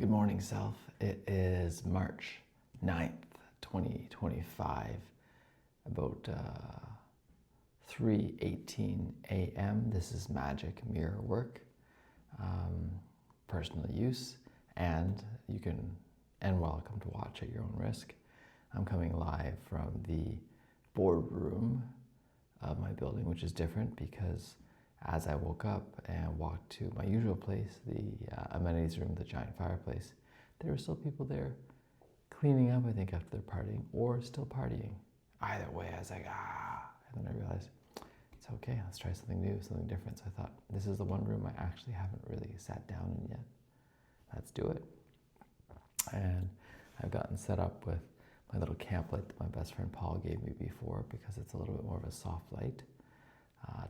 Good morning, self. It is March 9th, 2025, about 3:18 a.m. This is Magic Mirror Work, personal use, and you can and welcome to watch at your own risk. I'm coming live from the boardroom of my building, which is different because as I woke up and walked to my usual place, the amenities room, the giant fireplace, there were still people there cleaning up, I think, after their partying, or still partying. Either way, I was like, and then I realized, it's okay, let's try something new, something different. So I thought, this is the one room I actually haven't really sat down in yet. Let's do it. And I've gotten set up with my little camp light that my best friend Paul gave me before, because it's a little bit more of a soft light.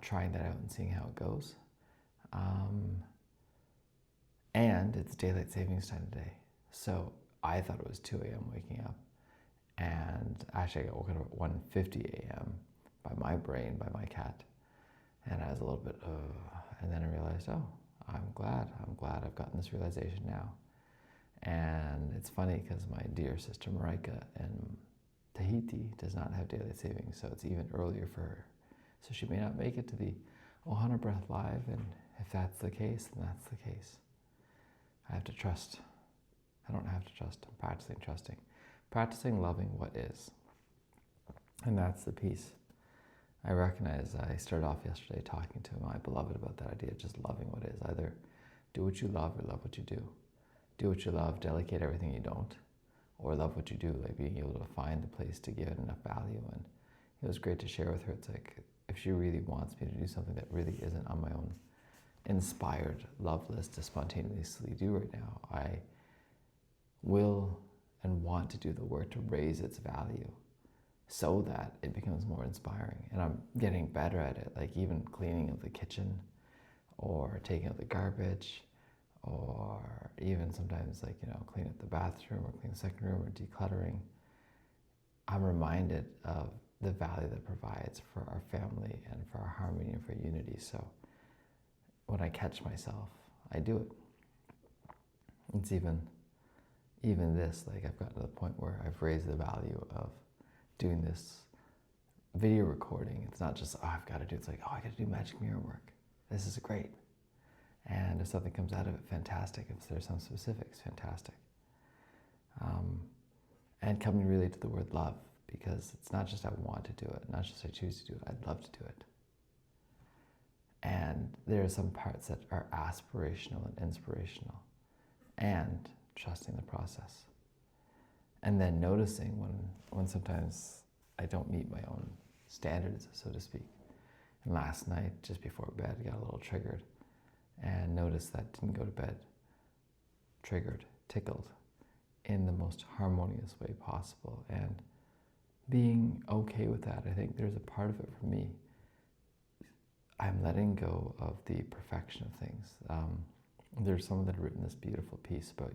Trying that out and seeing how it goes. And it's daylight savings time today. So I thought it was 2 a.m. waking up. And actually I got woken up at 1:50 a.m. by my brain, by my cat. And I was a little bit, and then I realized, I'm glad I've gotten this realization now. And it's funny because my dear sister Marika in Tahiti does not have daylight savings, so it's even earlier for her. So she may not make it to the Ohana Breath Live, and if that's the case, then that's the case. I have to trust. I don't have to trust. I'm practicing trusting. Practicing loving what is. And that's the piece. I recognize I started off yesterday talking to my beloved about that idea of just loving what is. Either do what you love or love what you do. Do what you love, delegate everything you don't, or love what you do, like being able to find the place to give it enough value. And it was great to share with her. It's like, if she really wants me to do something that really isn't on my own inspired love list to spontaneously do right now, I will and want to do the work to raise its value so that it becomes more inspiring. And I'm getting better at it, like even cleaning of the kitchen or taking out the garbage, or even sometimes like, clean up the bathroom or clean the second room or decluttering. I'm reminded of the value that provides for our family and for our harmony and for unity. So when I catch myself, I do it. It's even this, like I've gotten to the point where I've raised the value of doing this video recording. It's not just, I've got to do, it's like, I got to do magic mirror work. This is great. And if something comes out of it, fantastic. If there's some specifics, fantastic. And coming really to the word love, because it's not just I want to do it, not just I choose to do it, I'd love to do it. And there are some parts that are aspirational and inspirational, and trusting the process. And then noticing when sometimes I don't meet my own standards, so to speak. And last night, just before bed, I got a little triggered and noticed that didn't go to bed triggered, tickled in the most harmonious way possible. And being okay with that, I think there's a part of it for me. I'm letting go of the perfection of things. There's someone that had written this beautiful piece about,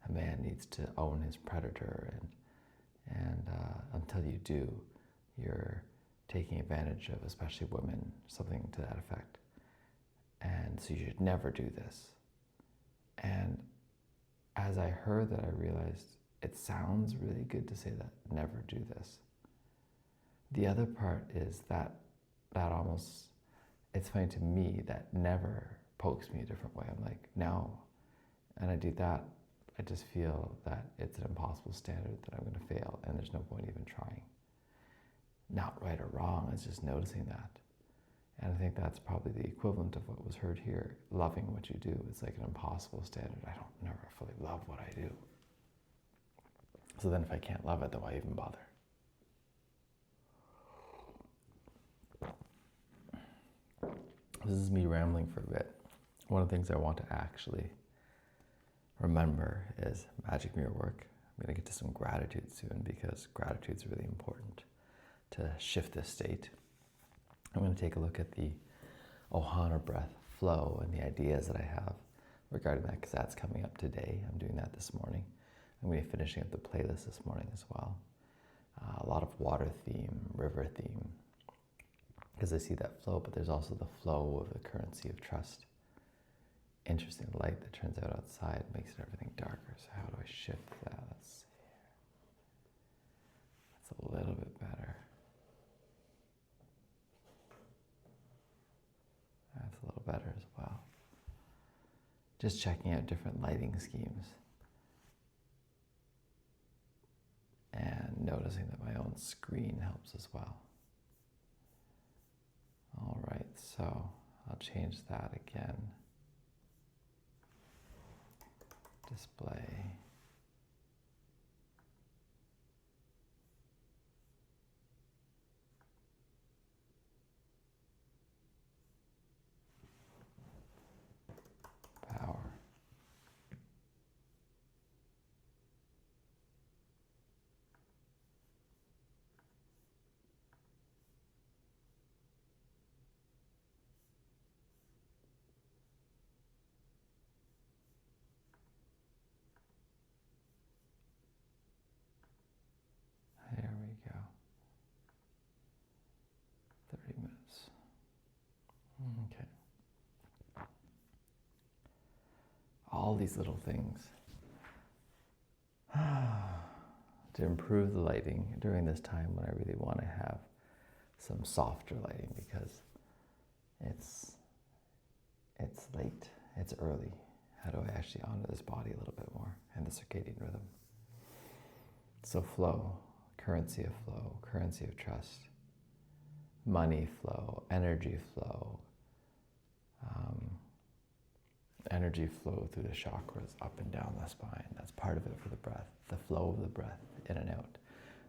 a man needs to own his predator, and until you do, you're taking advantage of, especially women, something to that effect. And so you should never do this. And as I heard that, I realized it sounds really good to say that, never do this. The other part is that almost, it's funny to me that never pokes me a different way. I'm like, no. And I do that, I just feel that it's an impossible standard that I'm going to fail, and there's no point even trying. Not right or wrong, it's just noticing that. And I think that's probably the equivalent of what was heard here. Loving what you do is like an impossible standard. I don't never fully love what I do. So then if I can't love it, then why even bother? This is me rambling for a bit. One of the things I want to actually remember is magic mirror work. I'm going to get to some gratitude soon, because gratitude is really important to shift this state. I'm going to take a look at the Ohana breath flow and the ideas that I have regarding that, because that's coming up today. I'm doing that this morning. I'm going to be finishing up the playlist this morning as well. A lot of water theme, river theme, because I see that flow, but there's also the flow of the currency of trust interesting light that turns out outside makes everything darker. So how do I shift that? Let's see here. That's a little bit better. That's a little better as well. Just checking out different lighting schemes and noticing that my own screen helps as well. All right, so I'll change that again. Display. Power. There we go. 30 minutes. Okay. All these little things to improve the lighting during this time when I really want to have some softer lighting, because it's late, it's early. How do I actually honor this body a little bit more and the circadian rhythm? So flow, currency of trust, money flow, energy flow through the chakras, up and down the spine. That's part of it for the breath. The flow of the breath in and out.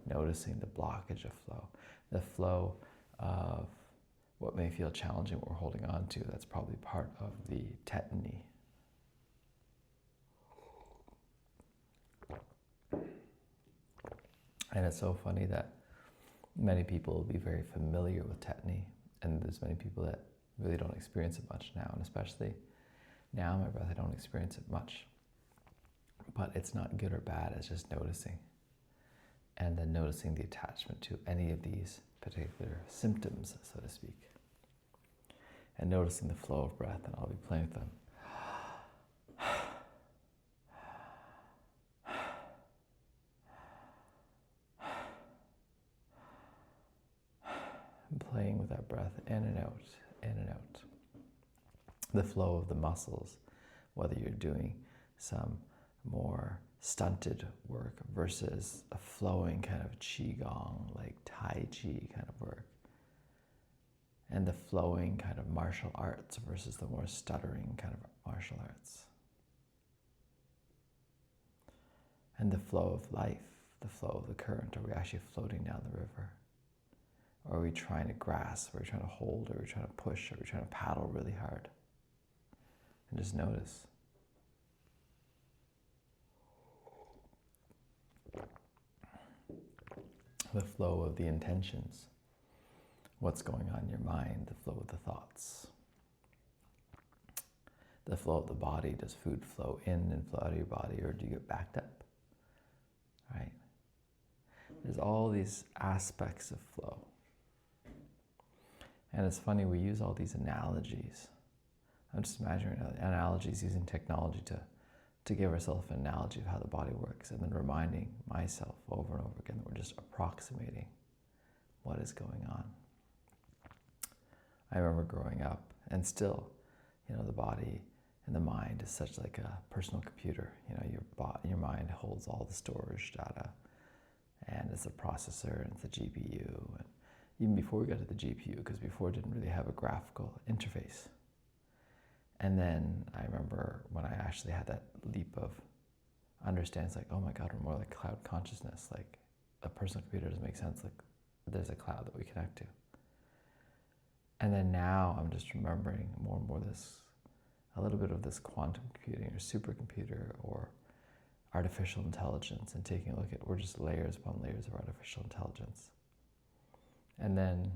Noticing the blockage of flow. The flow of what may feel challenging, what we're holding on to. That's probably part of the tetany. And it's so funny that many people will be very familiar with tetany, and there's many people that really don't experience it much now, and especially now, my breath, I don't experience it much. But it's not good or bad, it's just noticing. And then noticing the attachment to any of these particular symptoms, so to speak. And noticing the flow of breath, and I'll be playing with them. And playing with that breath in and out, in and out. The flow of the muscles, whether you're doing some more stunted work versus a flowing kind of qigong, like Tai Chi kind of work. And the flowing kind of martial arts versus the more stuttering kind of martial arts. And the flow of life, the flow of the current. Are we actually floating down the river? Or are we trying to grasp? Are we trying to hold? Are we trying to push? Are we trying to paddle really hard? And just notice. The flow of the intentions. What's going on in your mind, the flow of the thoughts. The flow of the body. Does food flow in and flow out of your body, or do you get backed up? Right? There's all these aspects of flow. And it's funny, we use all these analogies. I'm just imagining analogies, using technology to give ourselves an analogy of how the body works, and then reminding myself over and over again that we're just approximating what is going on. I remember growing up, and still, the body and the mind is such like a personal computer. Your mind holds all the storage data, and it's a processor, and it's a GPU, and even before we got to the GPU, because before it didn't really have a graphical interface. And then I remember when I actually had that leap of understanding, it's like, oh my God, we're more like cloud consciousness. Like a personal computer doesn't make sense. Like there's a cloud that we connect to. And then now I'm just remembering more and more a little bit of this quantum computing or supercomputer or artificial intelligence, and taking a look at, we're just layers upon layers of artificial intelligence. And then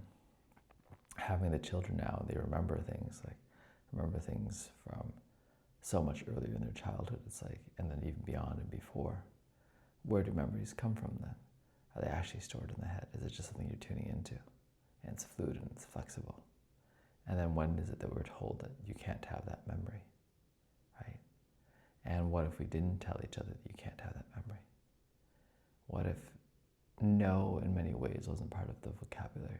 having the children now, they remember things from so much earlier in their childhood. It's like, and then even beyond and before. Where do memories come from then? Are they actually stored in the head? Is it just something you're tuning into? And it's fluid and it's flexible. And then when is it that we're told that you can't have that memory? And what if we didn't tell each other that you can't have that memory? What if no in many ways wasn't part of the vocabulary?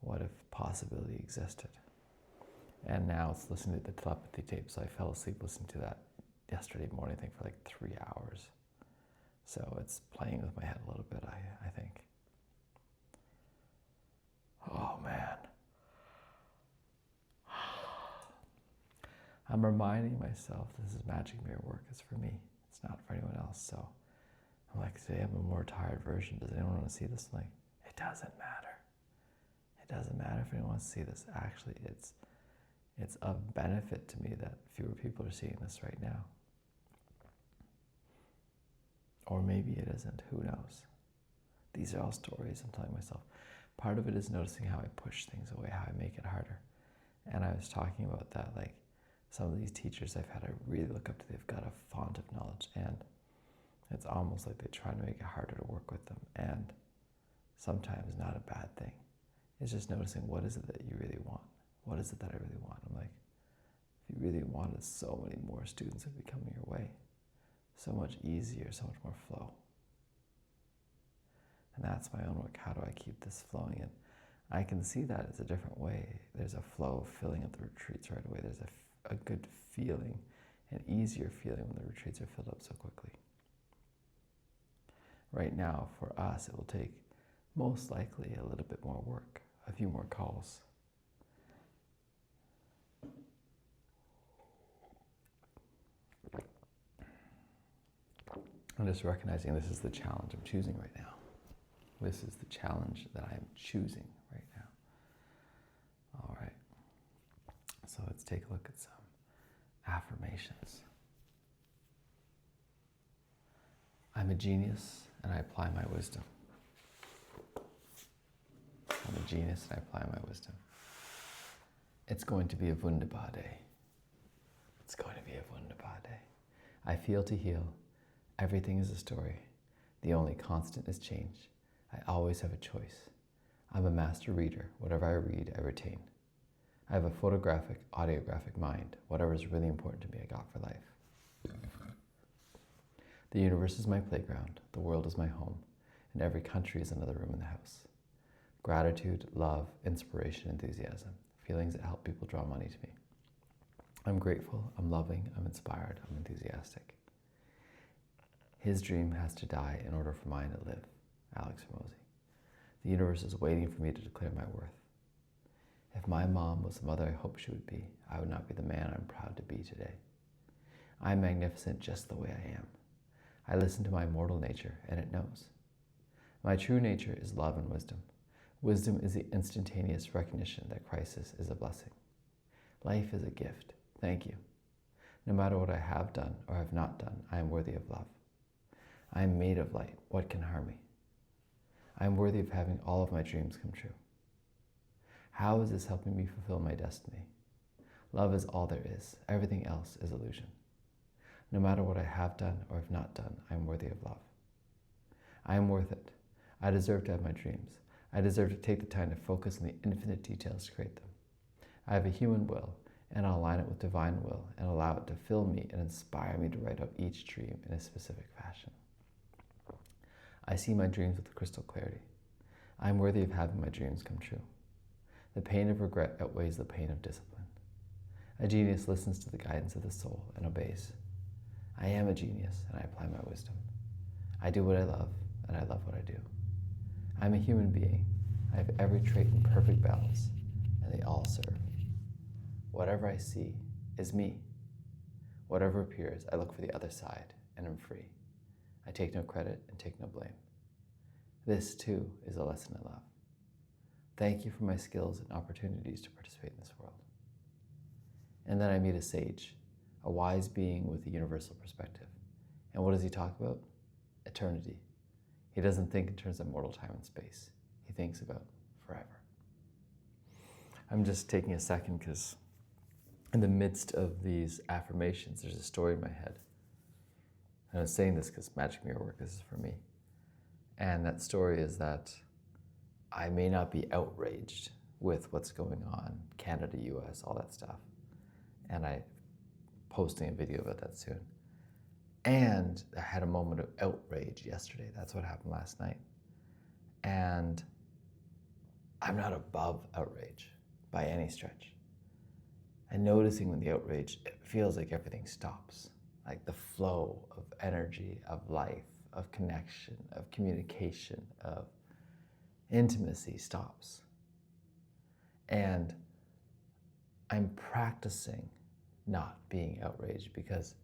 What if possibility existed? And now it's listening to the telepathy tape, so I fell asleep listening to that yesterday morning, I think, for like 3 hours. So it's playing with my head a little bit, I think. Oh man. I'm reminding myself this is magic mirror work. It's for me. It's not for anyone else. So I'm like, today I'm a more tired version. Does anyone want to see this? Like, it doesn't matter. It doesn't matter if anyone wants to see this. Actually, it's of benefit to me that fewer people are seeing this right now. Or maybe it isn't. Who knows? These are all stories I'm telling myself. Part of it is noticing how I push things away, how I make it harder. And I was talking about that, like, some of these teachers I've had, I really look up to, they've got a font of knowledge, and it's almost like they try to make it harder to work with them. And sometimes not a bad thing. It's just noticing, what is it that you really want? What is it that I really want? I'm like, if you really wanted, so many more students would be coming your way. So much easier, so much more flow. And that's my own work. How do I keep this flowing? And I can see that it's a different way. There's a flow of filling up the retreats right away. There's a good feeling, an easier feeling when the retreats are filled up so quickly. Right now, for us, it will take most likely a little bit more work, a few more calls. I'm just recognizing this is the challenge I'm choosing right now. This is the challenge that I'm choosing right now. All right. So let's take a look at some affirmations. I'm a genius and I apply my wisdom. I'm a genius and I apply my wisdom. It's going to be a wunderbar day. It's going to be a wunderbar day. I feel to heal. Everything is a story. The only constant is change. I always have a choice. I'm a master reader. Whatever I read, I retain. I have a photographic, audiographic mind. Whatever is really important to me, I got for life. The universe is my playground. The world is my home. And every country is another room in the house. Gratitude, love, inspiration, enthusiasm. Feelings that help people draw money to me. I'm grateful, I'm loving, I'm inspired, I'm enthusiastic. His dream has to die in order for mine to live. Alex Hormozi. The universe is waiting for me to declare my worth. If my mom was the mother I hoped she would be, I would not be the man I'm proud to be today. I'm magnificent just the way I am. I listen to my mortal nature, and it knows. My true nature is love and wisdom. Wisdom is the instantaneous recognition that crisis is a blessing. Life is a gift. Thank you. No matter what I have done or have not done, I am worthy of love. I am made of light. What can harm me? I am worthy of having all of my dreams come true. How is this helping me fulfill my destiny? Love is all there is. Everything else is illusion. No matter what I have done or have not done, I am worthy of love. I am worth it. I deserve to have my dreams. I deserve to take the time to focus on the infinite details to create them. I have a human will, and I'll align it with divine will and allow it to fill me and inspire me to write out each dream in a specific fashion. I see my dreams with crystal clarity. I am worthy of having my dreams come true. The pain of regret outweighs the pain of discipline. A genius listens to the guidance of the soul and obeys. I am a genius and I apply my wisdom. I do what I love and I love what I do. I'm a human being. I have every trait in perfect balance and they all serve. Whatever I see is me. Whatever appears, I look for the other side and am free. I take no credit and take no blame. This, too, is a lesson in love. Thank you for my skills and opportunities to participate in this world. And then I meet a sage, a wise being with a universal perspective. And what does he talk about? Eternity. He doesn't think in terms of mortal time and space. He thinks about forever. I'm just taking a second because in the midst of these affirmations, there's a story in my head. And I'm saying this because magic mirror work, this is for me. And that story is that I may not be outraged with what's going on, Canada, US, all that stuff. And I posting a video about that soon. And I had a moment of outrage yesterday. That's what happened last night. And I'm not above outrage by any stretch. And noticing when the outrage, it feels like everything stops. Like the flow of energy, of life, of connection, of communication, of intimacy stops. And I'm practicing not being outraged because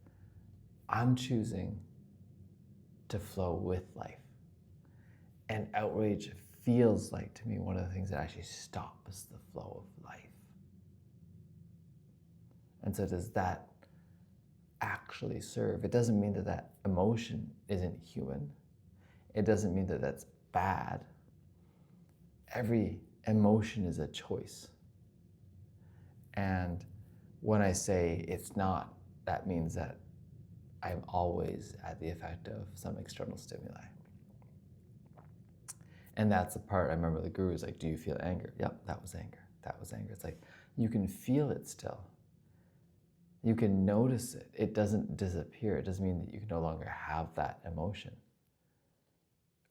I'm choosing to flow with life. And outrage feels like, to me, one of the things that actually stops the flow of life. And so does that actually serve? It doesn't mean that that emotion isn't human. It doesn't mean that that's bad. Every emotion is a choice. And when I say it's not, that means that I'm always at the effect of some external stimuli. And that's the part I remember the guru was like, do you feel anger? Yep, that was anger. That was anger. It's like, you can feel it still. You can notice it. It doesn't disappear. It doesn't mean that you can no longer have that emotion.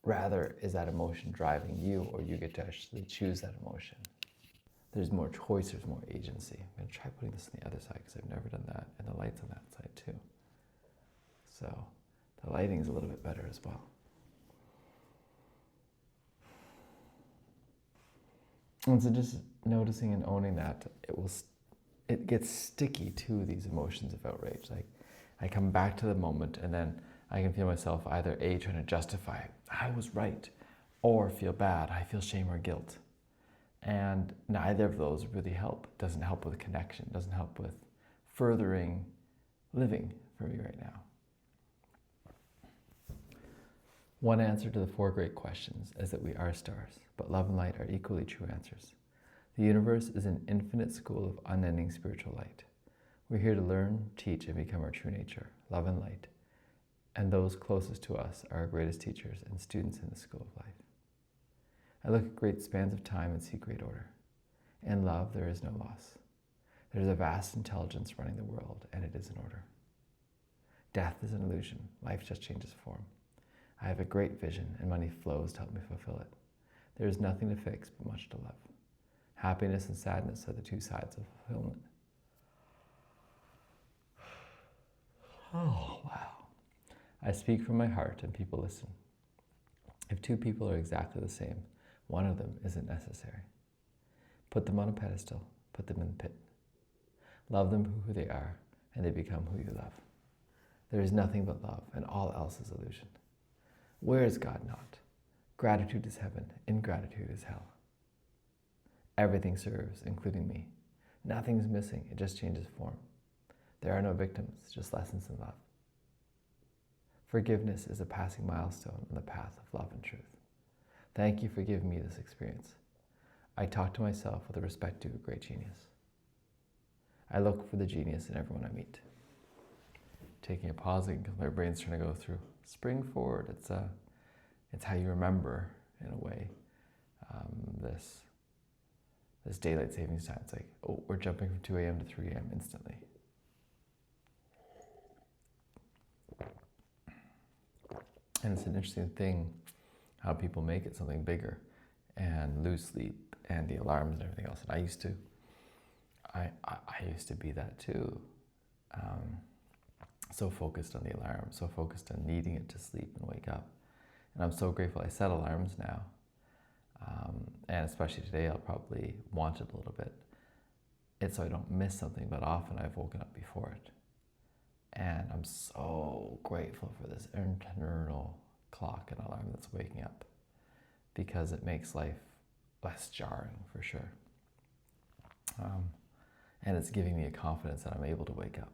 Rather, is that emotion driving you, or you get to actually choose that emotion? There's more choice, there's more agency. I'm going to try putting this on the other side because I've never done that. And the light's on that side too. So the lighting is a little bit better as well. And so just noticing and owning that, it gets sticky to these emotions of outrage. Like I come back to the moment and then I can feel myself either A, trying to justify, I was right, or feel bad, I feel shame or guilt. And neither of those really help. It doesn't help with connection, it doesn't help with furthering living for me right now. One answer to the 4 great questions is that we are stars, but love and light are equally true answers. The universe is an infinite school of unending spiritual light. We're here to learn, teach, and become our true nature, love and light. And those closest to us are our greatest teachers and students in the school of life. I look at great spans of time and see great order. In love, there is no loss. There is a vast intelligence running the world, and it is in order. Death is an illusion. Life just changes form. I have a great vision, and money flows to help me fulfill it. There is nothing to fix, but much to love. Happiness and sadness are the 2 sides of fulfillment. Oh, wow. I speak from my heart, and people listen. If 2 people are exactly the same, one of them isn't necessary. Put them on a pedestal, put them in the pit. Love them for who they are, and they become who you love. There is nothing but love, and all else is illusion. Where is God not? Gratitude is heaven, ingratitude is hell. Everything serves, including me. Nothing's missing, it just changes form. There are no victims, just lessons in love. Forgiveness is a passing milestone on the path of love and truth. Thank you for giving me this experience. I talk to myself with a respect due a great genius. I look for the genius in everyone I meet. Taking a pausing because my brain's trying to go through. Spring forward, it's how you remember, in a way, this daylight savings time. It's like, oh, we're jumping from 2 a.m. to 3 a.m. instantly. And it's an interesting thing how people make it something bigger and lose sleep and the alarms and everything else. And I used to be that too. So focused on the alarm, so focused on needing it to sleep and wake up. And I'm so grateful I set alarms now. And especially today, I'll probably want it a little bit. It's so I don't miss something, but often I've woken up before it. And I'm so grateful for this internal clock and alarm that's waking up, because it makes life less jarring for sure. And it's giving me a confidence that I'm able to wake up,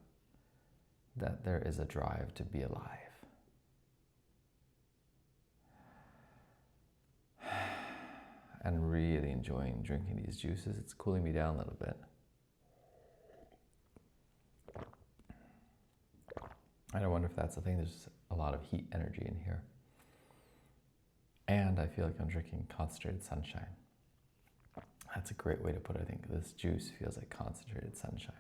that there is a drive to be alive. And really enjoying drinking these juices. It's cooling me down a little bit. And I wonder if that's the thing. There's a lot of heat energy in here. And I feel like I'm drinking concentrated sunshine. That's a great way to put it, I think. This juice feels like concentrated sunshine.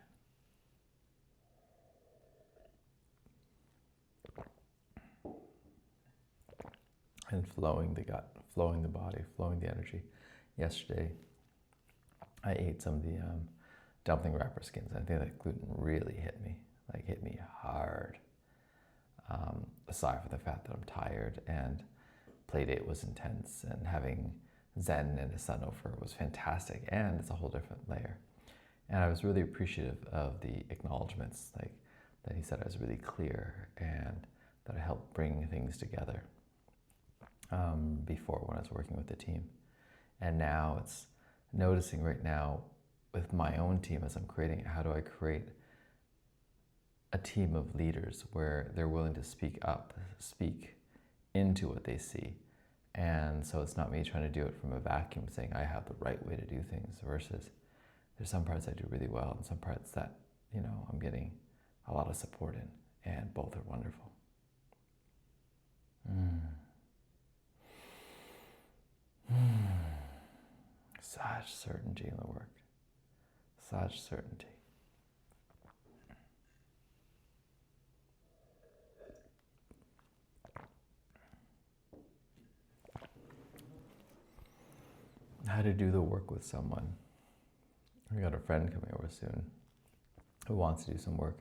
and flowing the gut, flowing the body, flowing the energy. Yesterday, I ate some of the dumpling wrapper skins. I think that gluten really hit me hard. Aside from the fact that I'm tired and playdate was intense, and having Zen and his son over was fantastic, and it's a whole different layer. And I was really appreciative of the acknowledgements, like that he said I was really clear and that I helped bring things together before when I was working with the team. And now it's noticing right now with my own team as I'm creating it, how do I create a team of leaders where they're willing to speak up, speak into what they see. And so it's not me trying to do it from a vacuum saying I have the right way to do things, versus there's some parts I do really well and some parts that, I'm getting a lot of support in, and both are wonderful. Such certainty in the work. Such certainty. How to do the work with someone. I got a friend coming over soon who wants to do some work,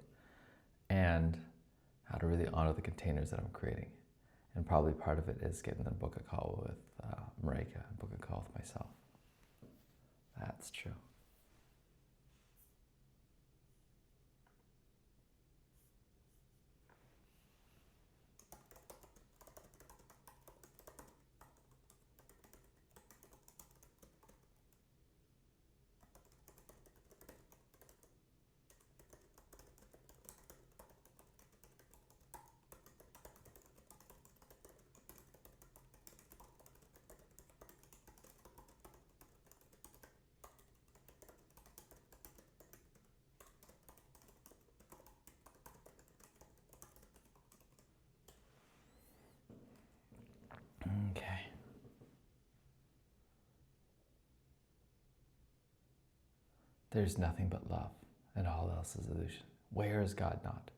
and how to really honor the containers that I'm creating. And probably part of it is getting them to book a call with Marika and book a call with myself. That's true. Okay. There's nothing but love, and all else is illusion. Where is God not?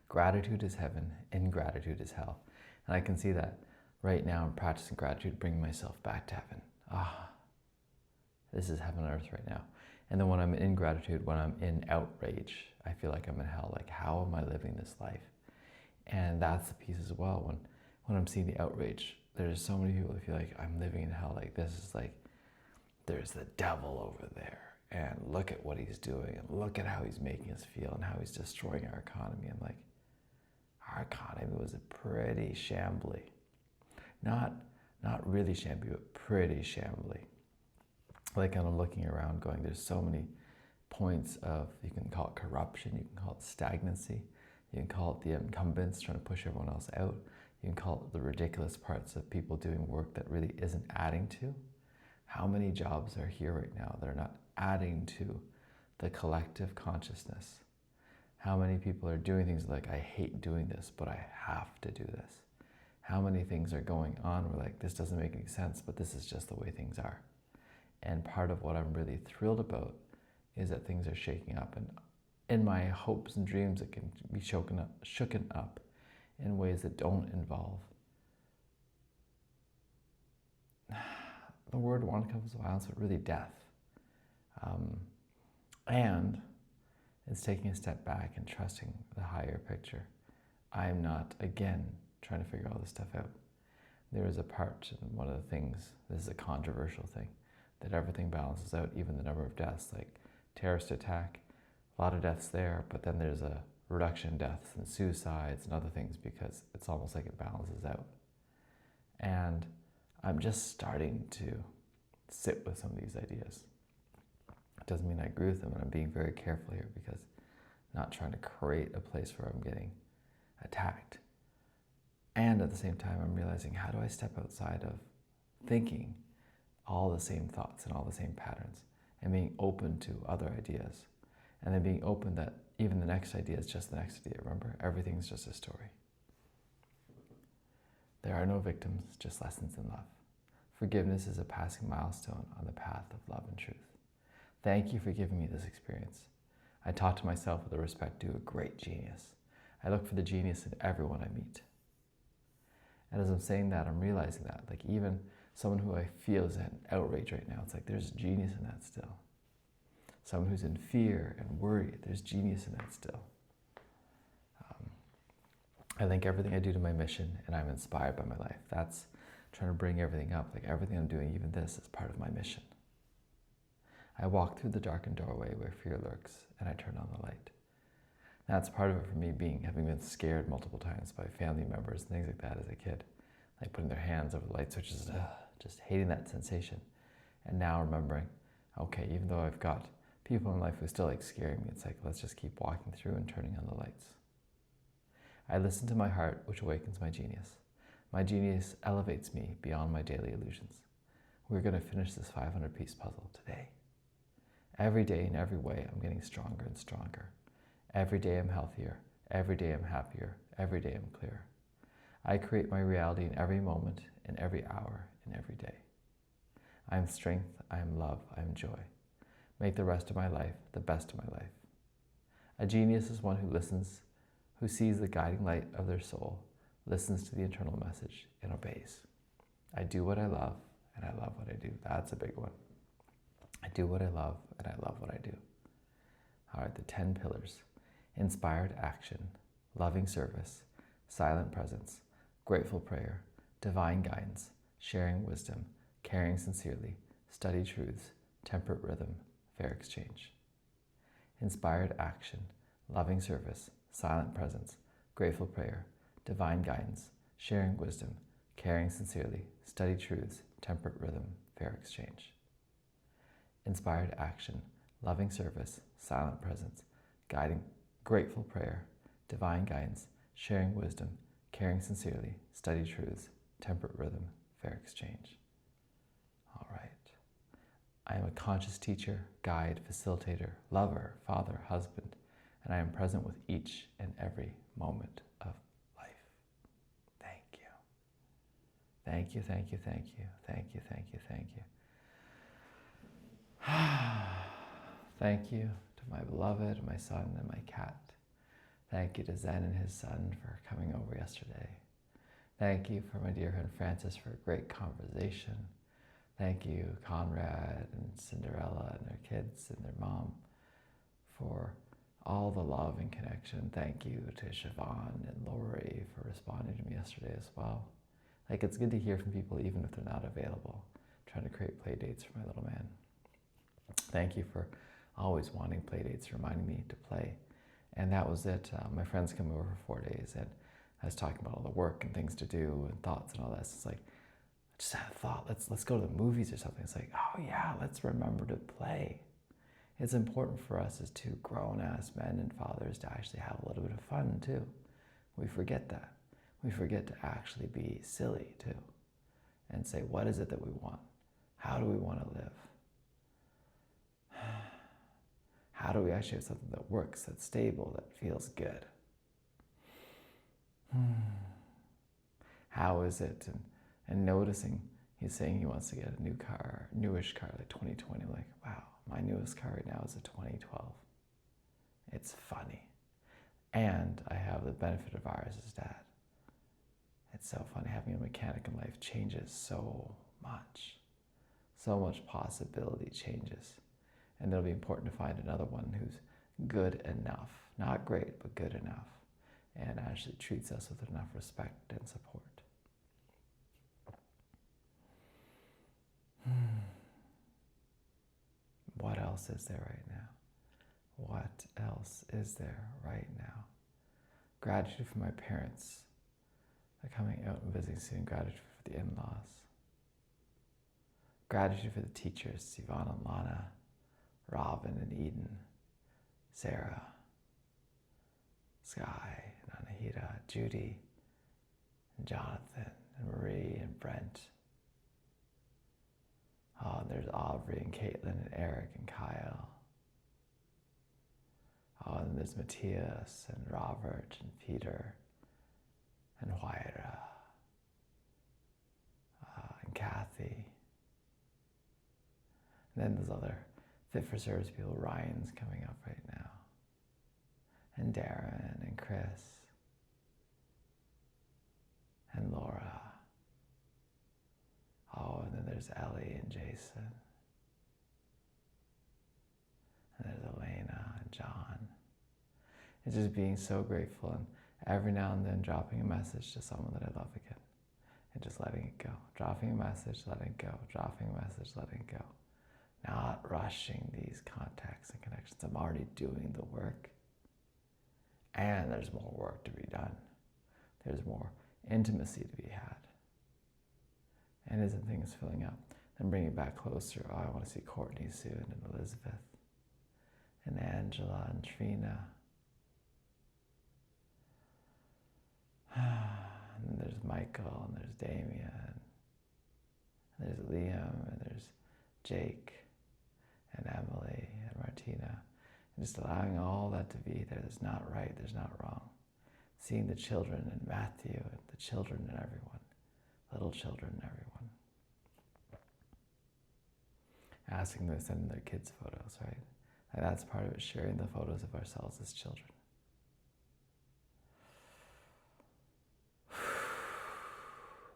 Gratitude is heaven, ingratitude is hell. And I can see that right now I'm practicing gratitude, bringing myself back to heaven. This is heaven on earth right now. And then when I'm in gratitude, when I'm in outrage, I feel like I'm in hell. Like, how am I living this life? And that's the piece as well. When I'm seeing the outrage, there's so many people that feel like I'm living in hell. Like, this is like, there's the devil over there. And look at what he's doing. And look at how he's making us feel and how he's destroying our economy. I'm like, our economy was a pretty shambly. Not really shambly, but pretty shambly. Like, and I'm looking around going, there's so many points of, you can call it corruption, you can call it stagnancy, you can call it the incumbents trying to push everyone else out, you can call it the ridiculous parts of people doing work that really isn't adding to. How many jobs are here right now that are not adding to the collective consciousness? How many people are doing things like, I hate doing this, but I have to do this? How many things are going on where like, this doesn't make any sense, but this is just the way things are? And part of what I'm really thrilled about is that things are shaking up, and in my hopes and dreams it can be shooken up in ways that don't involve. The word one comes to violence, but really death. And it's taking a step back and trusting the higher picture. I'm not, again, trying to figure all this stuff out. There is a part, and one of the things, this is a controversial thing, that everything balances out, even the number of deaths, like terrorist attack, a lot of deaths there, but then there's a reduction in deaths and suicides and other things because it's almost like it balances out. And I'm just starting to sit with some of these ideas. It doesn't mean I agree with them, and I'm being very careful here because I'm not trying to create a place where I'm getting attacked. And at the same time, I'm realizing, how do I step outside of thinking all the same thoughts and all the same patterns, and being open to other ideas, and then being open that even the next idea is just the next idea. Remember, everything's just a story. There are no victims, just lessons in love. Forgiveness is a passing milestone on the path of love and truth. Thank you for giving me this experience. I talk to myself with the respect due a great genius. I look for the genius in everyone I meet. And as I'm saying that, I'm realizing that, like, even someone who I feel is in outrage right now, it's like there's genius in that still. Someone who's in fear and worry, there's genius in that still. I link everything I do to my mission, and I'm inspired by my life. That's trying to bring everything up. Like, everything I'm doing, even this, is part of my mission. I walk through the darkened doorway where fear lurks, and I turn on the light. That's part of it for me, having been scared multiple times by family members and things like that as a kid, like putting their hands over the light switches, just hating that sensation. And now remembering, okay, even though I've got people in life who still like scaring me, it's like, let's just keep walking through and turning on the lights. I listen to my heart, which awakens my genius. My genius elevates me beyond my daily illusions. We're going to finish this 500-piece puzzle today. Every day, in every way, I'm getting stronger and stronger. Every day I'm healthier. Every day I'm happier. Every day I'm clearer. I create my reality in every moment, in every hour, in every day. I am strength, I am love, I am joy. Make the rest of my life the best of my life. A genius is one who listens, who sees the guiding light of their soul, listens to the internal message, and obeys. I do what I love, and I love what I do. That's a big one. I do what I love, and I love what I do. All right, the 10 pillars. Inspired action, loving service, silent presence, grateful prayer, divine guidance, sharing wisdom, caring sincerely, study truths, temperate rhythm, fair exchange. Inspired action, loving service, silent presence, grateful prayer, divine guidance, sharing wisdom, caring sincerely, study truths, temperate rhythm, fair exchange. Inspired action, loving service, silent presence, grateful prayer, divine guidance, sharing wisdom, caring sincerely, study truths, temperate rhythm, fair exchange. All right. I am a conscious teacher, guide, facilitator, lover, father, husband, and I am present with each and every moment of life. Thank you. Thank you, thank you, thank you, thank you, thank you, thank you. Thank you to my beloved, my son, and my cat. Thank you to Zen and his son for coming over yesterday. Thank you for my dear friend Francis for a great conversation. Thank you, Conrad and Cinderella and their kids and their mom, for all the love and connection. Thank you to Siobhan and Lori for responding to me yesterday as well. Like, it's good to hear from people even if they're not available. I'm trying to create play dates for my little man. Thank you for always wanting play dates, reminding me to play. And that was it. My friends come over for 4 days, and I was talking about all the work and things to do and thoughts and all that. So it's like, I just had a thought, let's go to the movies or something. It's like, oh yeah, let's remember to play. It's important for us as two grown-ass men and fathers to actually have a little bit of fun too. We forget that. We forget to actually be silly too, and say, what is it that we want? How do we want to live? How do we actually have something that works, that's stable, that feels good? How is it? And noticing, he's saying he wants to get a new car, newish car, like 2020. Like, wow, my newest car right now is a 2012. It's funny. And I have the benefit of ours as dad. It's so funny. Having a mechanic in life changes so much. So much possibility changes. And it'll be important to find another one who's good enough. Not great, but good enough. And actually treats us with enough respect and support. What else is there right now? What else is there right now? Gratitude for my parents. They're coming out and visiting soon. Gratitude for the in-laws. Gratitude for the teachers, Yvonne and Lana, Robin and Eden, Sarah, Sky and Anahita, Judy and Jonathan and Marie and Brent. Oh, and there's Aubrey and Caitlin and Eric and Kyle. Oh, and there's Matthias and Robert and Peter and Huayra and Kathy. And then there's other Fit for Service people. Ryan's coming up right now. And Darren and Chris and Laura there's Ellie and Jason. And there's Elena and John. It's just being so grateful and every now and then dropping a message to someone that I love again. And just letting it go. Dropping a message, letting it go. Dropping a message, letting it go. Not rushing these contacts and connections. I'm already doing the work. And there's more work to be done. There's more intimacy to be had. And isn't things filling up? Then bring it back closer. Oh, I want to see Courtney soon, and Elizabeth, and Angela, and Trina. And then there's Michael, and there's Damien, and there's Liam, and there's Jake, and Emily, and Martina. And just allowing all that to be there. There's not right, there's not wrong. Seeing the children and Matthew, and the children and everyone. Little children and everyone. Asking them to send in their kids' photos, right? And that's part of it, sharing the photos of ourselves as children.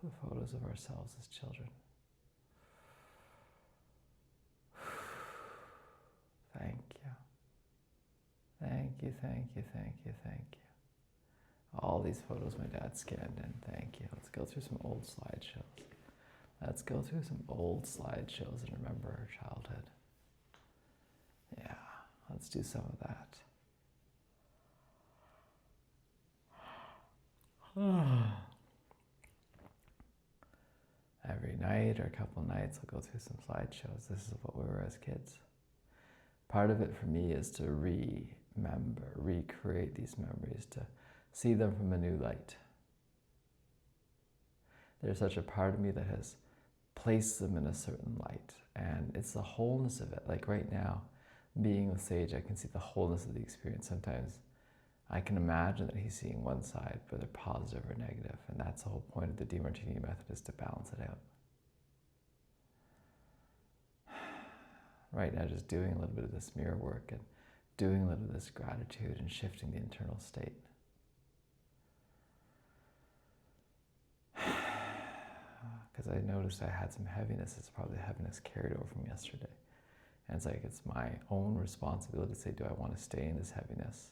The photos of ourselves as children. Thank you. Thank you, thank you, thank you, thank you. All these photos my dad scanned in, thank you. Let's go through some old slideshows. Let's go through some old slideshows and remember our childhood. Yeah, let's do some of that. Every night or a couple nights I'll go through some slideshows. This is what we were as kids. Part of it for me is to remember, recreate these memories, to see them from a new light. There's such a part of me that has placed them in a certain light, and it's the wholeness of it. Like right now, being with Sage, I can see the wholeness of the experience. Sometimes I can imagine that he's seeing one side, whether positive or negative, and that's the whole point of the Demartini method, is to balance it out. Right now, just doing a little bit of this mirror work and doing a little bit of this gratitude and shifting the internal state. Because I noticed I had some heaviness. It's probably heaviness carried over from yesterday. And it's like, it's my own responsibility to say, do I want to stay in this heaviness?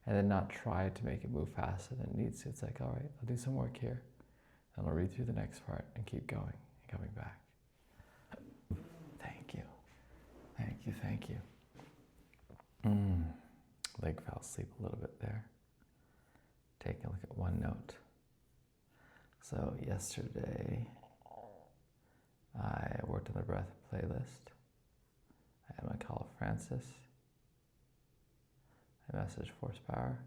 And then not try to make it move faster than it needs to. It's like, all right, I'll do some work here, and I'll read through the next part and keep going and coming back. Thank you. Thank you, thank you. Leg fell asleep a little bit there. Taking a look at one note. So yesterday, I worked on the breath playlist. I had my call of Francis. My message, Force Power.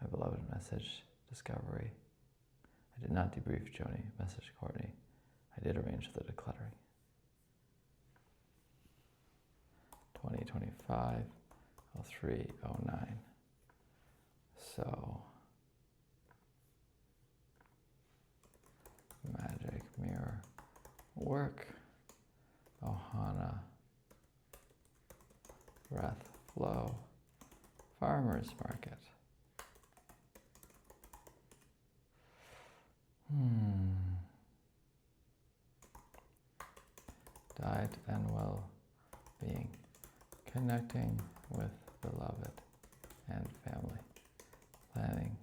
My beloved message, Discovery. I did not debrief Joni, message Courtney. I did arrange for the decluttering. 2025, 0309. So, magic mirror work, Ohana, breath flow, farmers market. Diet and well-being, connecting with beloved and family, planning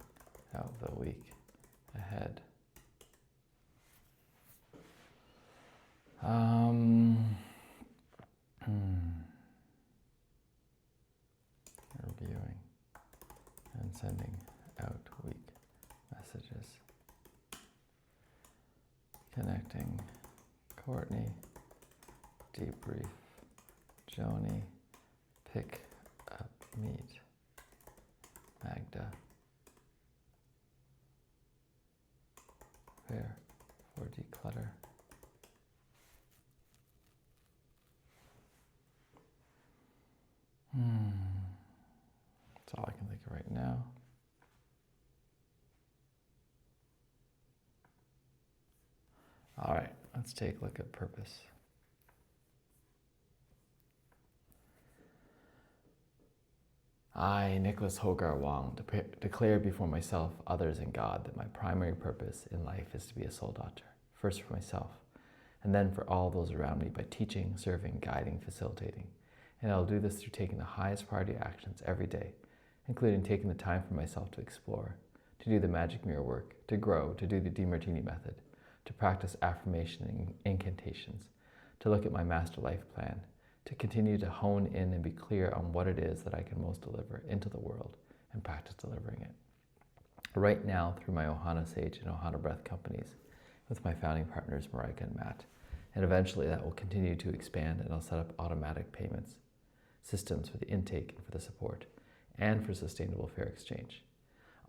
out the week ahead. Reviewing and sending out week messages. Connecting Courtney, debrief Joni, pick up meet Magda, prepare for declutter. That's all I can think of right now. All right, let's take a look at purpose. I, Nicholas Hogar Wong, declare before myself, others, and God that my primary purpose in life is to be a soul doctor, first for myself, and then for all those around me by teaching, serving, guiding, facilitating. And I'll do this through taking the highest priority actions every day, including taking the time for myself to explore, to do the magic mirror work, to grow, to do the DeMartini method, to practice affirmation and incantations, to look at my master life plan, to continue to hone in and be clear on what it is that I can most deliver into the world and practice delivering it. Right now, through my Ohana Sage and Ohana Breath companies, with my founding partners, Marika and Matt. And eventually that will continue to expand, and I'll set up automatic payments, systems for the intake and for the support, and for sustainable fair exchange.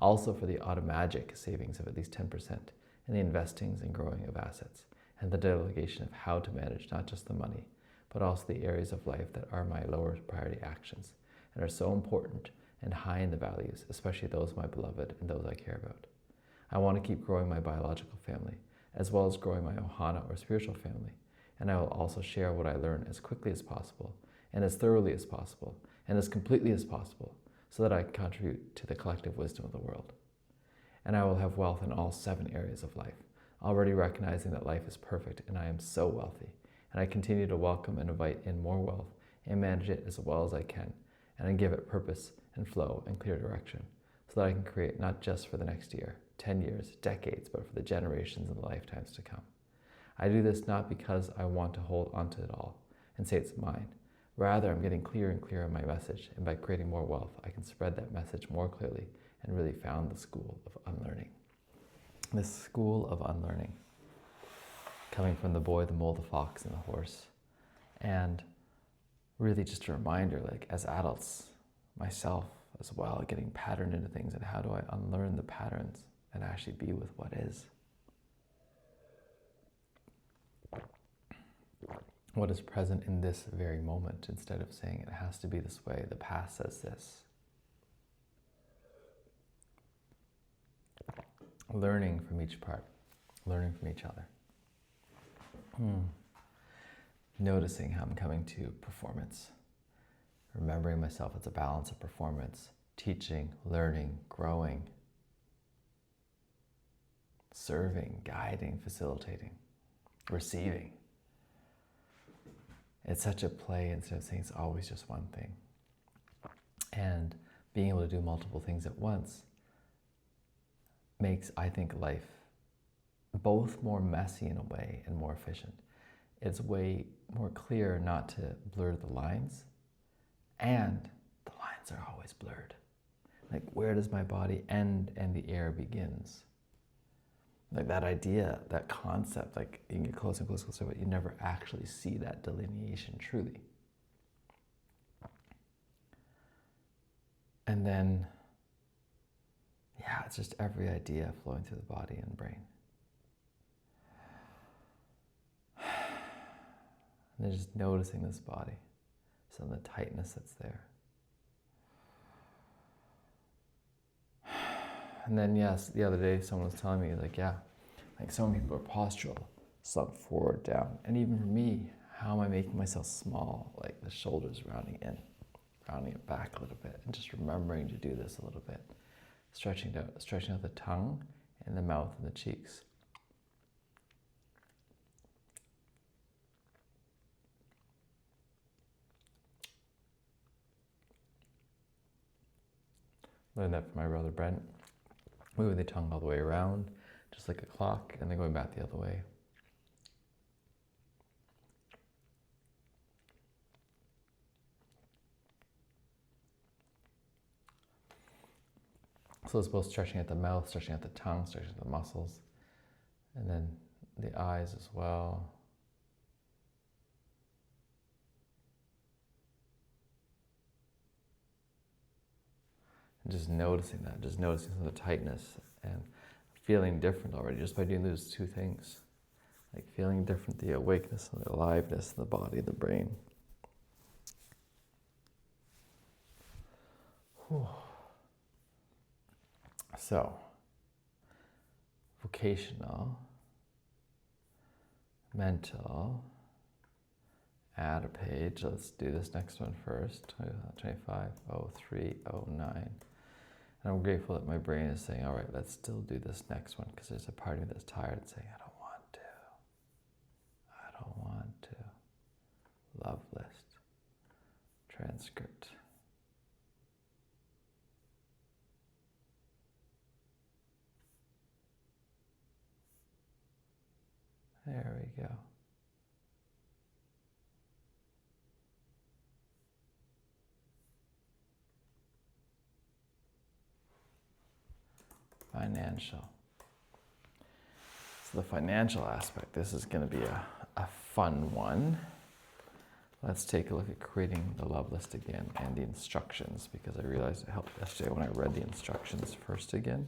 Also for the automagic savings of at least 10%, and the investings and growing of assets, and the delegation of how to manage not just the money, but also the areas of life that are my lower priority actions and are so important and high in the values, especially those of my beloved and those I care about. I want to keep growing my biological family, as well as growing my Ohana or spiritual family, and I will also share what I learn as quickly as possible, and as thoroughly as possible, and as completely as possible, so that I can contribute to the collective wisdom of the world. And I will have wealth in all 7 areas of life, already recognizing that life is perfect and I am so wealthy. And I continue to welcome and invite in more wealth and manage it as well as I can, and I give it purpose and flow and clear direction, so that I can create not just for the next year, 10 years, decades, but for the generations and the lifetimes to come. I do this not because I want to hold onto it all and say it's mine. Rather, I'm getting clearer and clearer on my message, and by creating more wealth, I can spread that message more clearly and really found the school of unlearning. This school of unlearning, coming from the boy, the mole, the fox, and the horse. And really just a reminder, like as adults, myself as well, getting patterned into things, and how do I unlearn the patterns and actually be with what is? What is present in this very moment, instead of saying it has to be this way, the past says this. Learning from each part, learning from each other. Noticing how I'm coming to performance. Remembering myself as a balance of performance, teaching, learning, growing, serving, guiding, facilitating, receiving. It's such a play instead of saying it's always just one thing. And being able to do multiple things at once makes, I think, life both more messy in a way and more efficient. It's way more clear not to blur the lines, and the lines are always blurred. Like, where does my body end and the air begins? Like that idea, that concept, like you can get closer and closer, closer, but you never actually see that delineation truly. And then, yeah, it's just every idea flowing through the body and brain. And then just noticing this body, so the tightness that's there. And then, yes, the other day someone was telling me, like, yeah, like some people are postural, slump forward, down. And even for me, how am I making myself small? Like the shoulders rounding in, rounding it back a little bit, and just remembering to do this a little bit. Stretching out the tongue and the mouth and the cheeks. Learned that from my brother Brent. Moving the tongue all the way around, just like a clock, and then going back the other way. So it's both stretching at the mouth, stretching at the tongue, stretching at the muscles, and then the eyes as well. And just noticing that, just noticing some of the tightness and feeling different already just by doing those 2 things. Like feeling different, the awakeness and the aliveness in the body, the brain. Whew. So, vocational, mental, add a page. Let's do this next one first. 25, 03, 09. And I'm grateful that my brain is saying, all right, let's still do this next one, because there's a part of me that's tired saying, I don't want to. I don't want to. Love list. Transcript. There we go. Financial. So the financial aspect, this is going to be a fun one. Let's take a look at creating the love list again and the instructions, because I realized it helped yesterday when I read the instructions first again.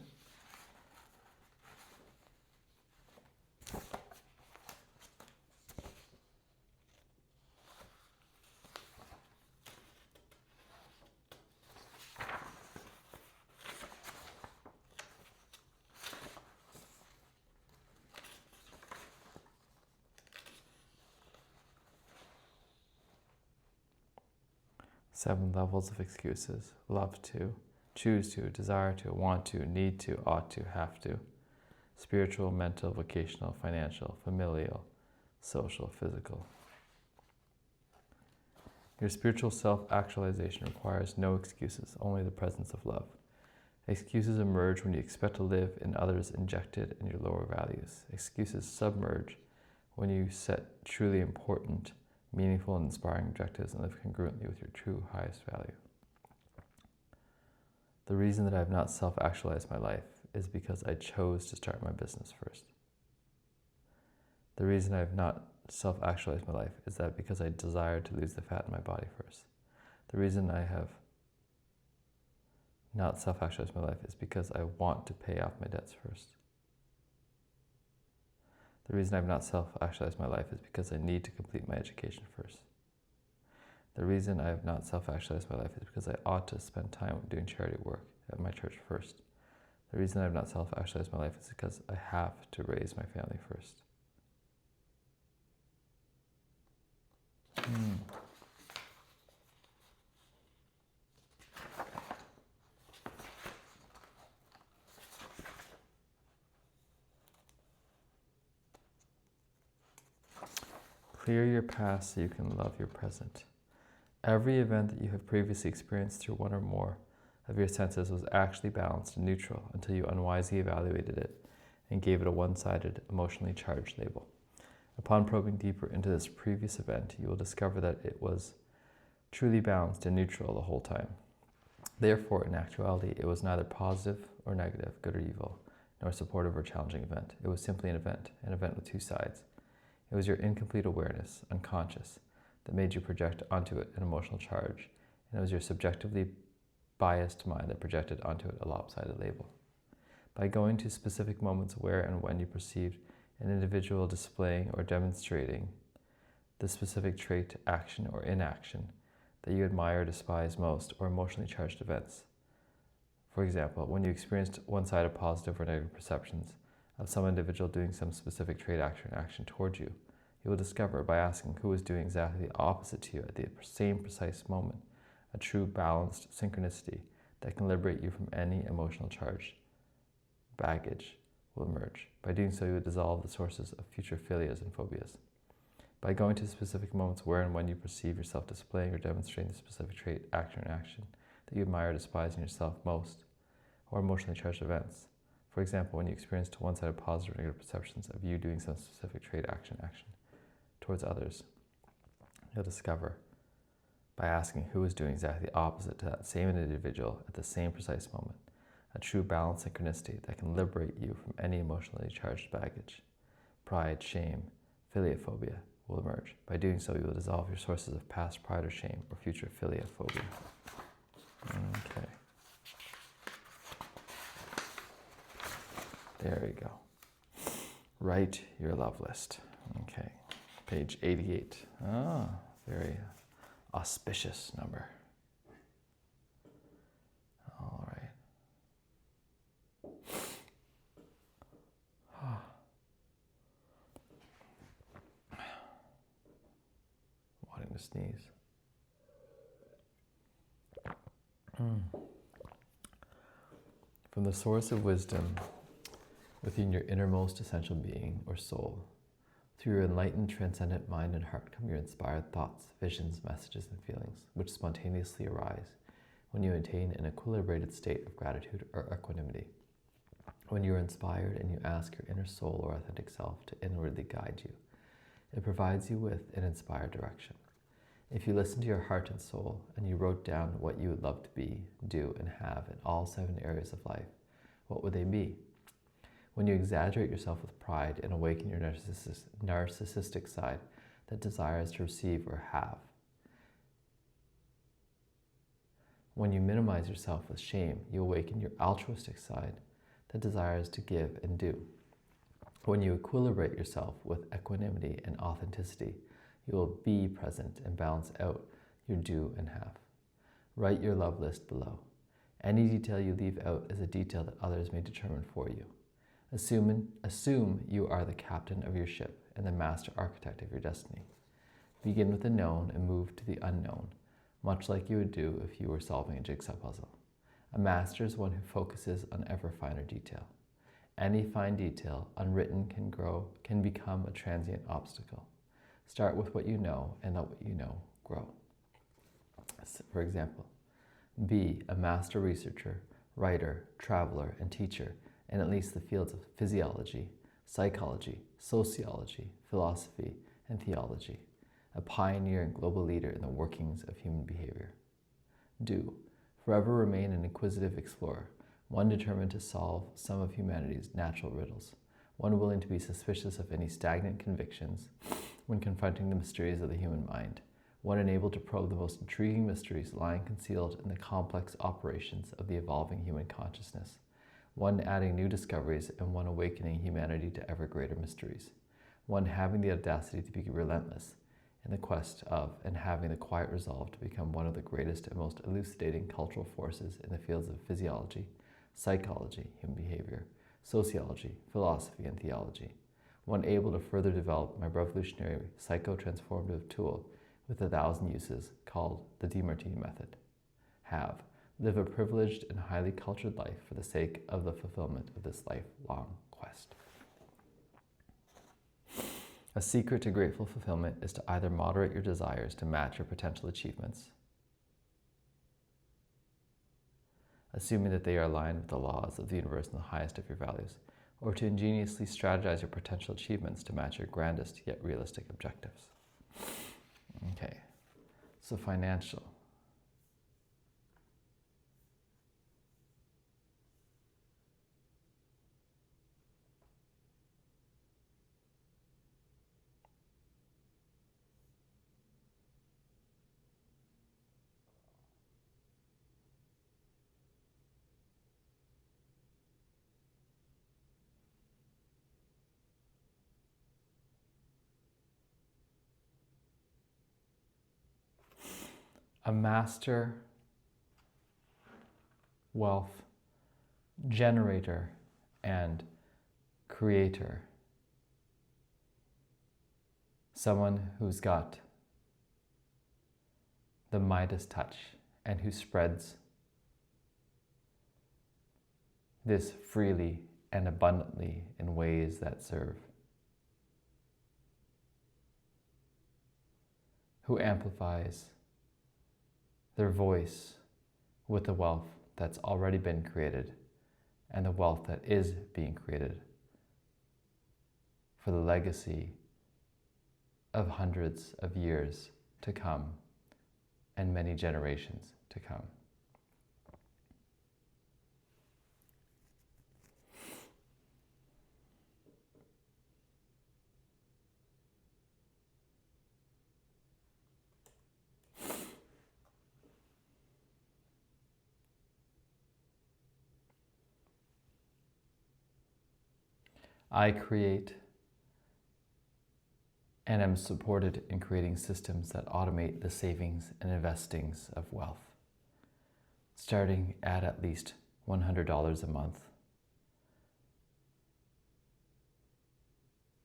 Seven levels of excuses. Love to, choose to, desire to, want to, need to, ought to, have to. Spiritual, mental, vocational, financial, familial, social, physical. Your spiritual self-actualization requires no excuses, only the presence of love. Excuses emerge when you expect to live in others injected in your lower values. Excuses submerge when you set truly important, meaningful and inspiring objectives and live congruently with your true highest value. The reason that I have not self-actualized my life is because I chose to start my business first. The reason I have not self-actualized my life is that because I desired to lose the fat in my body first. The reason I have not self-actualized my life is because I want to pay off my debts first. The reason I've not self-actualized my life is because I need to complete my education first. The reason I have not self-actualized my life is because I ought to spend time doing charity work at my church first. The reason I have not self-actualized my life is because I have to raise my family first. Clear your past so you can love your present. Every event that you have previously experienced through one or more of your senses was actually balanced and neutral until you unwisely evaluated it and gave it a one-sided, emotionally charged label. Upon probing deeper into this previous event, you will discover that it was truly balanced and neutral the whole time. Therefore, in actuality, it was neither positive or negative, good or evil, nor supportive or challenging event. It was simply an event with two sides. It was your incomplete awareness, unconscious, that made you project onto it an emotional charge, and it was your subjectively biased mind that projected onto it a lopsided label. By going to specific moments where and when you perceived an individual displaying or demonstrating the specific trait, action, or inaction that you admire or despise most, or emotionally charged events. For example, when you experienced one-sided positive or negative perceptions of some individual doing some specific trait, action towards you, you will discover by asking who is doing exactly the opposite to you at the same precise moment, a true balanced synchronicity that can liberate you from any emotional charge. Baggage will emerge. By doing so, you will dissolve the sources of future philias and phobias. By going to specific moments where and when you perceive yourself displaying or demonstrating the specific trait, action that you admire or despise in yourself most, or emotionally charged events. For example, when you experienced one-sided positive or negative perceptions of you doing some specific trait, action towards others, you'll discover by asking who is doing exactly the opposite to that same individual at the same precise moment, a true balanced synchronicity that can liberate you from any emotionally charged baggage. Pride, shame, philiophobia will emerge. By doing so, you will dissolve your sources of past pride or shame or future philiophobia. Okay. There we go. Write your love list. Okay. Page 88. Ah, very auspicious number. All right. Wanting a sneeze. From the source of wisdom within your innermost essential being or soul, through your enlightened, transcendent mind and heart come your inspired thoughts, visions, messages, and feelings, which spontaneously arise when you attain an equilibrated state of gratitude or equanimity. When you are inspired and you ask your inner soul or authentic self to inwardly guide you, it provides you with an inspired direction. If you listen to your heart and soul and you wrote down what you would love to be, do, and have in all 7 areas of life, what would they be? When you exaggerate yourself with pride and awaken your narcissistic side that desires to receive or have. When you minimize yourself with shame, you awaken your altruistic side that desires to give and do. When you equilibrate yourself with equanimity and authenticity, you will be present and balance out your do and have. Write your love list below. Any detail you leave out is a detail that others may determine for you. Assume you are the captain of your ship and the master architect of your destiny. Begin with the known and move to the unknown, much like you would do if you were solving a jigsaw puzzle. A master is one who focuses on ever finer detail. Any fine detail, unwritten, can become a transient obstacle. Start with what you know and let what you know grow. For example, be a master researcher, writer, traveler, and teacher in at least the fields of physiology, psychology, sociology, philosophy, and theology, a pioneer and global leader in the workings of human behavior. Do. Forever remain an inquisitive explorer, one determined to solve some of humanity's natural riddles, one willing to be suspicious of any stagnant convictions when confronting the mysteries of the human mind, one enabled to probe the most intriguing mysteries lying concealed in the complex operations of the evolving human consciousness, one adding new discoveries and one awakening humanity to ever greater mysteries, one having the audacity to be relentless in the quest of and having the quiet resolve to become one of the greatest and most elucidating cultural forces in the fields of physiology, psychology, human behavior, sociology, philosophy, and theology, one able to further develop my revolutionary psycho-transformative tool with 1,000 uses called the DeMartini method. Have. Live a privileged and highly cultured life for the sake of the fulfillment of this lifelong quest. A secret to grateful fulfillment is to either moderate your desires to match your potential achievements, assuming that they are aligned with the laws of the universe and the highest of your values, or to ingeniously strategize your potential achievements to match your grandest yet realistic objectives. Okay, so financial. A master wealth generator and creator. Someone who's got the Midas touch and who spreads this freely and abundantly in ways that serve. Who amplifies their voice with the wealth that's already been created and the wealth that is being created for the legacy of hundreds of years to come and many generations to come. I create and am supported in creating systems that automate the savings and investings of wealth, starting at least $100 a month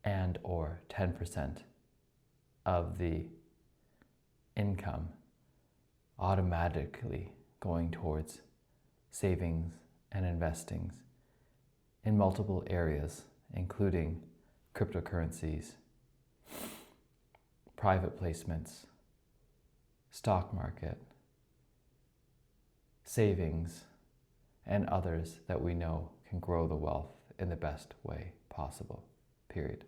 and or 10% of the income automatically going towards savings and investings in multiple areas, including cryptocurrencies, private placements, stock market, savings, and others that we know can grow the wealth in the best way possible, period.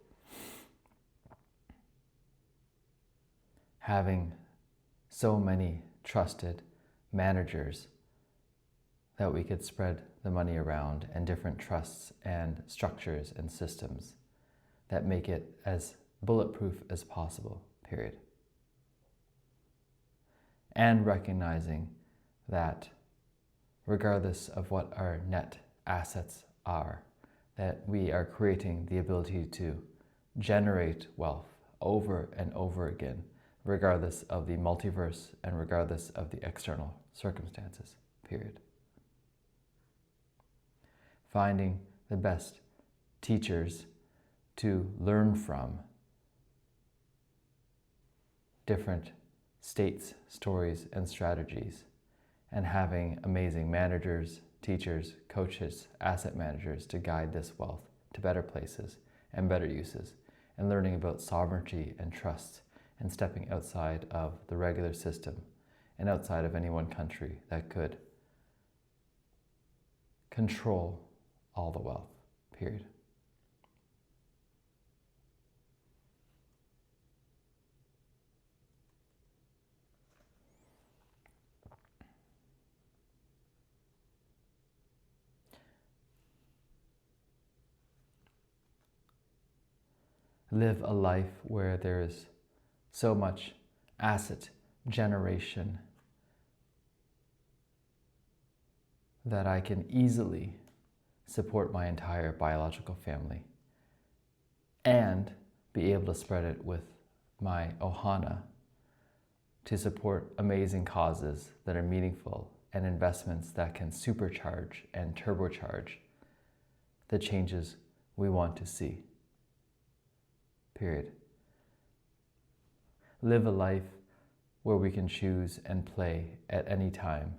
Having so many trusted managers that we could spread the money around, and different trusts and structures and systems that make it as bulletproof as possible, period. And recognizing that regardless of what our net assets are, that we are creating the ability to generate wealth over and over again, regardless of the multiverse and regardless of the external circumstances, period. Finding the best teachers to learn from different states, stories, and strategies, and having amazing managers, teachers, coaches, asset managers to guide this wealth to better places and better uses, and learning about sovereignty and trust, and stepping outside of the regular system and outside of any one country that could control all the wealth, period. Live a life where there is so much asset generation that I can easily support my entire biological family and be able to spread it with my ohana to support amazing causes that are meaningful and investments that can supercharge and turbocharge the changes we want to see. Period. Live a life where we can choose and play at any time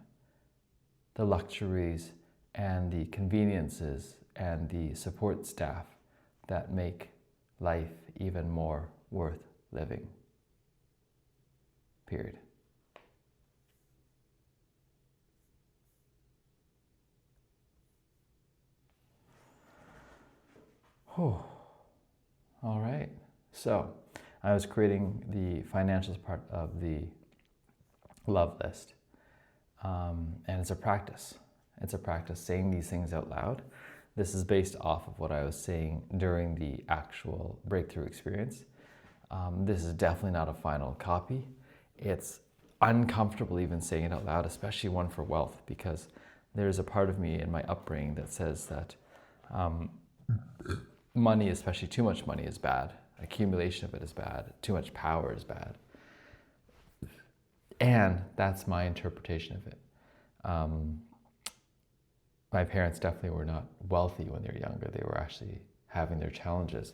the luxuries and the conveniences and the support staff that make life even more worth living. Period. Oh, all right. So I was creating the financials part of the love list. And it's a practice. It's a practice saying these things out loud. This is based off of what I was saying during the actual breakthrough experience. This is definitely not a final copy. It's uncomfortable even saying it out loud, especially one for wealth, because there's a part of me in my upbringing that says that money, especially too much money, is bad. Accumulation of it is bad. Too much power is bad. And that's my interpretation of it. My parents definitely were not wealthy when they were younger. They were actually having their challenges.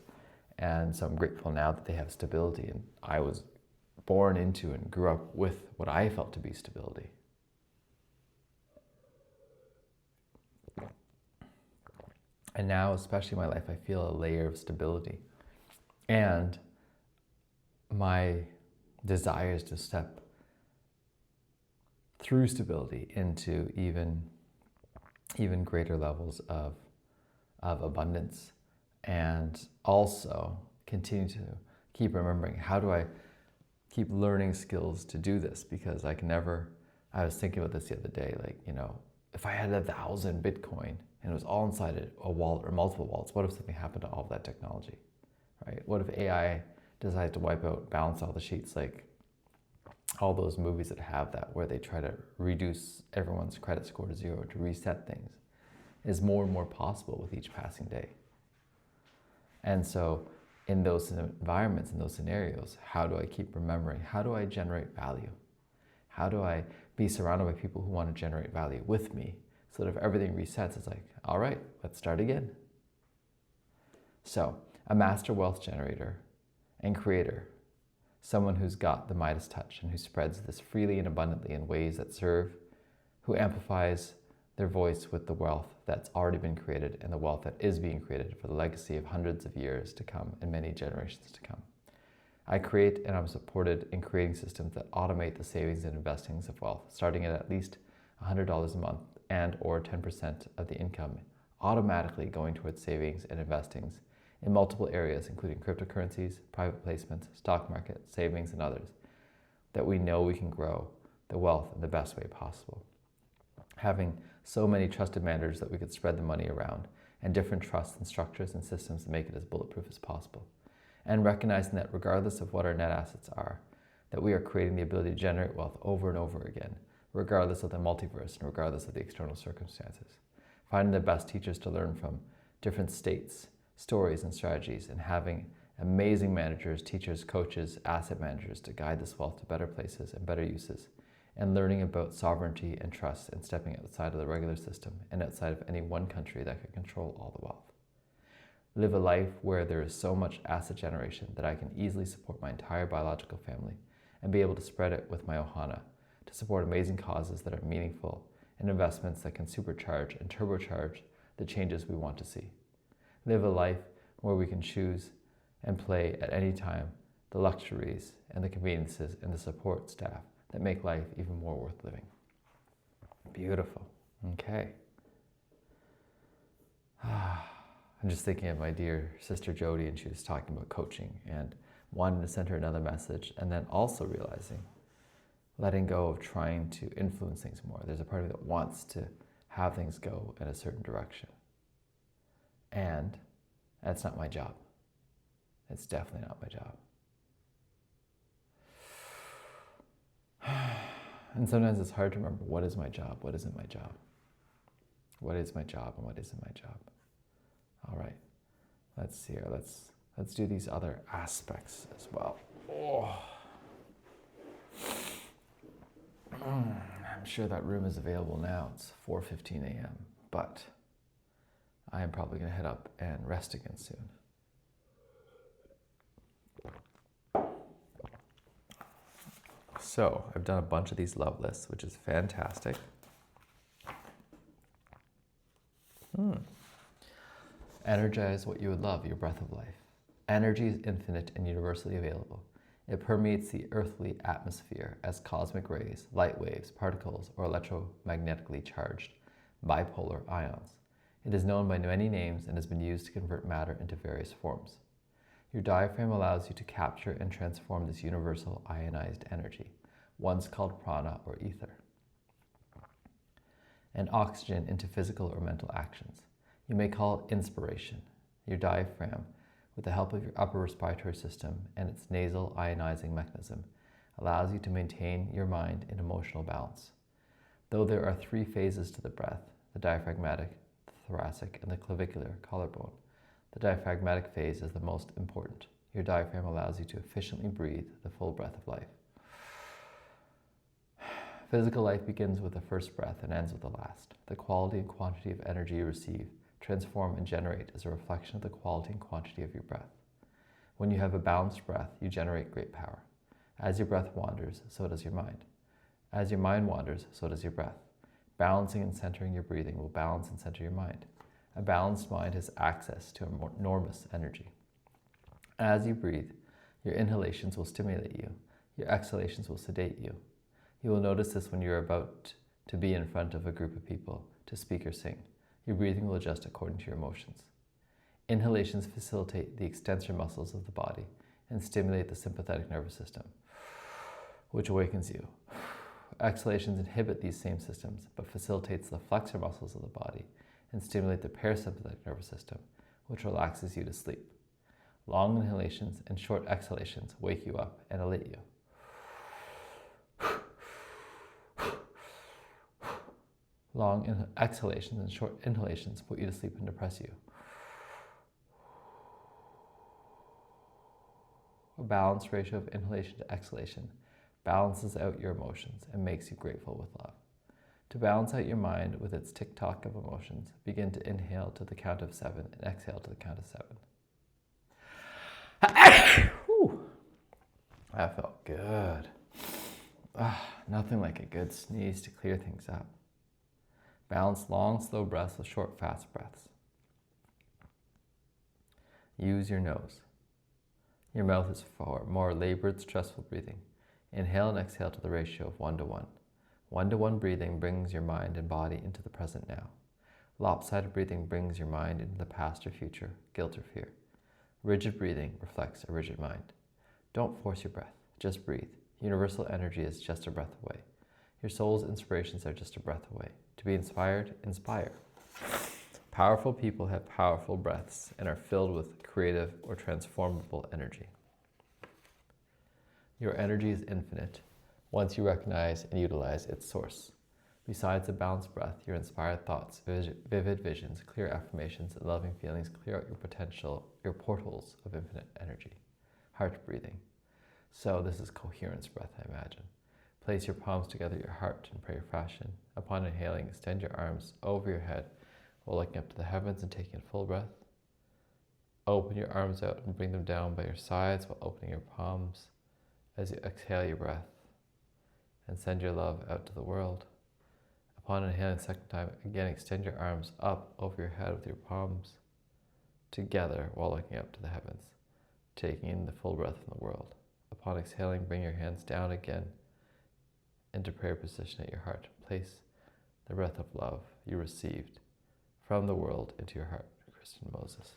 And so I'm grateful now that they have stability. And I was born into and grew up with what I felt to be stability. And now, especially in my life, I feel a layer of stability. And my desire is to step through stability into even greater levels of abundance, and also continue to keep remembering, how do I keep learning skills to do this? Because I was thinking about this the other day, like, if I had 1,000 Bitcoin and it was all inside a wallet or multiple wallets, what if something happened to all of that technology, right? What if AI decides to wipe out, balance all the sheets, like all those movies that have that, where they try to reduce everyone's credit score to zero, to reset things, is more and more possible with each passing day. And so in those environments, in those scenarios, how do I keep remembering? How do I generate value? How do I be surrounded by people who want to generate value with me, so that if everything resets, it's like, all right, let's start again. So a master wealth generator and creator someone who's got the Midas touch and who spreads this freely and abundantly in ways that serve, who amplifies their voice with the wealth that's already been created and the wealth that is being created for the legacy of hundreds of years to come and many generations to come. I create and I'm supported in creating systems that automate the savings and investings of wealth, starting at least $100 a month and or 10% of the income automatically going towards savings and investings in multiple areas, including cryptocurrencies, private placements, stock market, savings, and others, that we know we can grow the wealth in the best way possible. Having so many trusted managers that we could spread the money around, and different trusts and structures and systems to make it as bulletproof as possible. And recognizing that regardless of what our net assets are, that we are creating the ability to generate wealth over and over again, regardless of the multiverse and regardless of the external circumstances. Finding the best teachers to learn from, different states, stories, and strategies, and having amazing managers, teachers, coaches, asset managers to guide this wealth to better places and better uses, and learning about sovereignty and trust and stepping outside of the regular system and outside of any one country that can control all the wealth. Live a life where there is so much asset generation that I can easily support my entire biological family and be able to spread it with my ohana to support amazing causes that are meaningful and investments that can supercharge and turbocharge the changes we want to see. Live a life where we can choose and play at any time the luxuries and the conveniences and the support staff that make life even more worth living. Beautiful. Okay. I'm just thinking of my dear sister Jody, and she was talking about coaching and wanting to send her another message, and then also realizing letting go of trying to influence things more. There's a part of me that wants to have things go in a certain direction. And that's not my job. It's definitely not my job. And sometimes it's hard to remember, what is my job? What isn't my job? What is my job and what isn't my job? All right, let's see here. Let's do these other aspects as well. Oh. I'm sure that room is available now. It's 4:15 a.m., but I am probably going to head up and rest again soon. So I've done a bunch of these love lists, which is fantastic. Energize what you would love, your breath of life. Energy is infinite and universally available. It permeates the earthly atmosphere as cosmic rays, light waves, particles, or electromagnetically charged bipolar ions. It is known by many names and has been used to convert matter into various forms. Your diaphragm allows you to capture and transform this universal ionized energy, once called prana or ether, and oxygen into physical or mental actions. You may call it inspiration. Your diaphragm, with the help of your upper respiratory system and its nasal ionizing mechanism, allows you to maintain your mind in emotional balance. Though there are 3 phases to the breath, the diaphragmatic, the thoracic, and the clavicular collarbone, the diaphragmatic phase is the most important. Your diaphragm allows you to efficiently breathe the full breath of life. Physical life begins with the first breath and ends with the last. The quality and quantity of energy you receive, transform, and generate is a reflection of the quality and quantity of your breath. When you have a balanced breath, you generate great power. As your breath wanders, so does your mind. As your mind wanders, so does your breath. Balancing and centering your breathing will balance and center your mind. A balanced mind has access to enormous energy. As you breathe, your inhalations will stimulate you. Your exhalations will sedate you. You will notice this when you're about to be in front of a group of people, to speak or sing. Your breathing will adjust according to your emotions. Inhalations facilitate the extensor muscles of the body and stimulate the sympathetic nervous system, which awakens you. Exhalations inhibit these same systems, but facilitates the flexor muscles of the body and stimulate the parasympathetic nervous system, which relaxes you to sleep. Long inhalations and short exhalations wake you up and elate you. Long exhalations and short inhalations put you to sleep and depress you. A balanced ratio of inhalation to exhalation balances out your emotions and makes you grateful with love. To balance out your mind with its tick-tock of emotions, begin to inhale to the count of 7 and exhale to the count of 7. That felt good. Nothing like a good sneeze to clear things up. Balance long, slow breaths with short, fast breaths. Use your nose. Your mouth is for more labored, stressful breathing. Inhale and exhale to the ratio of 1:1. 1:1 breathing brings your mind and body into the present now. Lopsided breathing brings your mind into the past or future, guilt or fear. Rigid breathing reflects a rigid mind. Don't force your breath, just breathe. Universal energy is just a breath away. Your soul's inspirations are just a breath away. To be inspired, inspire. Powerful people have powerful breaths and are filled with creative or transformable energy. Your energy is infinite once you recognize and utilize its source. Besides a balanced breath, your inspired thoughts, vivid visions, clear affirmations, and loving feelings clear out your potential, your portals of infinite energy. Heart breathing. So this is coherence breath, I imagine. Place your palms together at your heart in prayer fashion. Upon inhaling, extend your arms over your head while looking up to the heavens and taking a full breath. Open your arms out and bring them down by your sides while opening your palms as you exhale your breath. And send your love out to the world. Upon inhaling the second time, again extend your arms up over your head with your palms together while looking up to the heavens, taking in the full breath from the world. Upon exhaling, bring your hands down again into prayer position at your heart. Place the breath of love you received from the world into your heart. Kristen Moses.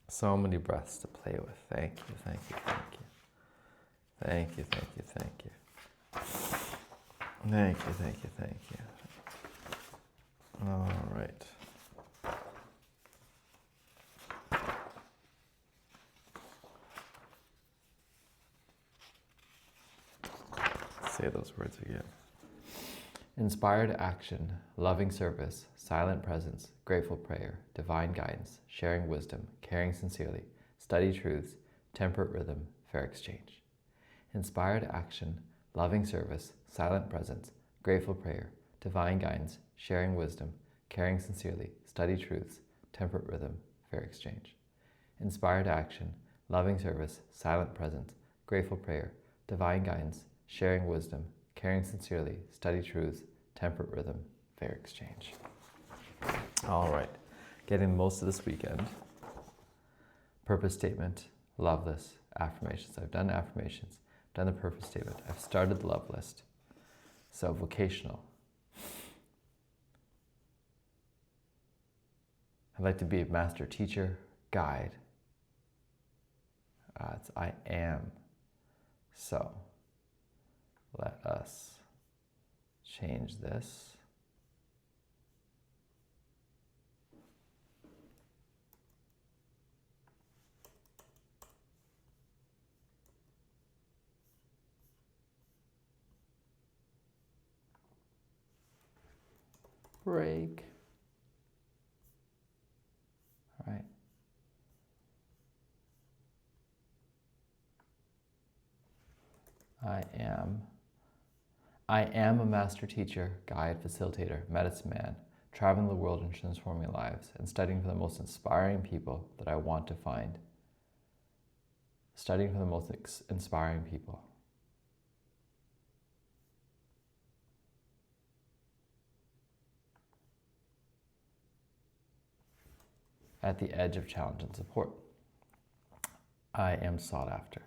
So many breaths to play with. Thank you, thank you, thank you. Thank you, thank you, thank you. Thank you, thank you, thank you. All right. Say those words again. Inspired action, loving service, silent presence, grateful prayer, divine guidance, sharing wisdom, caring sincerely, study truths, temperate rhythm, fair exchange. Inspired action, loving service, silent presence, grateful prayer, divine guidance, sharing wisdom, caring sincerely, study truths, temperate rhythm, fair exchange. Inspired action, loving service, silent presence, grateful prayer, divine guidance, sharing wisdom, caring sincerely, study truths, temperate rhythm, fair exchange. All right, getting most of this weekend. Purpose statement, love this, affirmations. I've done affirmations, done the purpose statement. I've started the love list. So vocational. I'd like to be a master teacher, guide. It's I am. So let us change this. Break. All right. I am a master teacher, guide, facilitator, medicine man, traveling the world and transforming lives, and studying for the most inspiring people that I want to find. Studying for the most inspiring people. At the edge of challenge and support. I am sought after.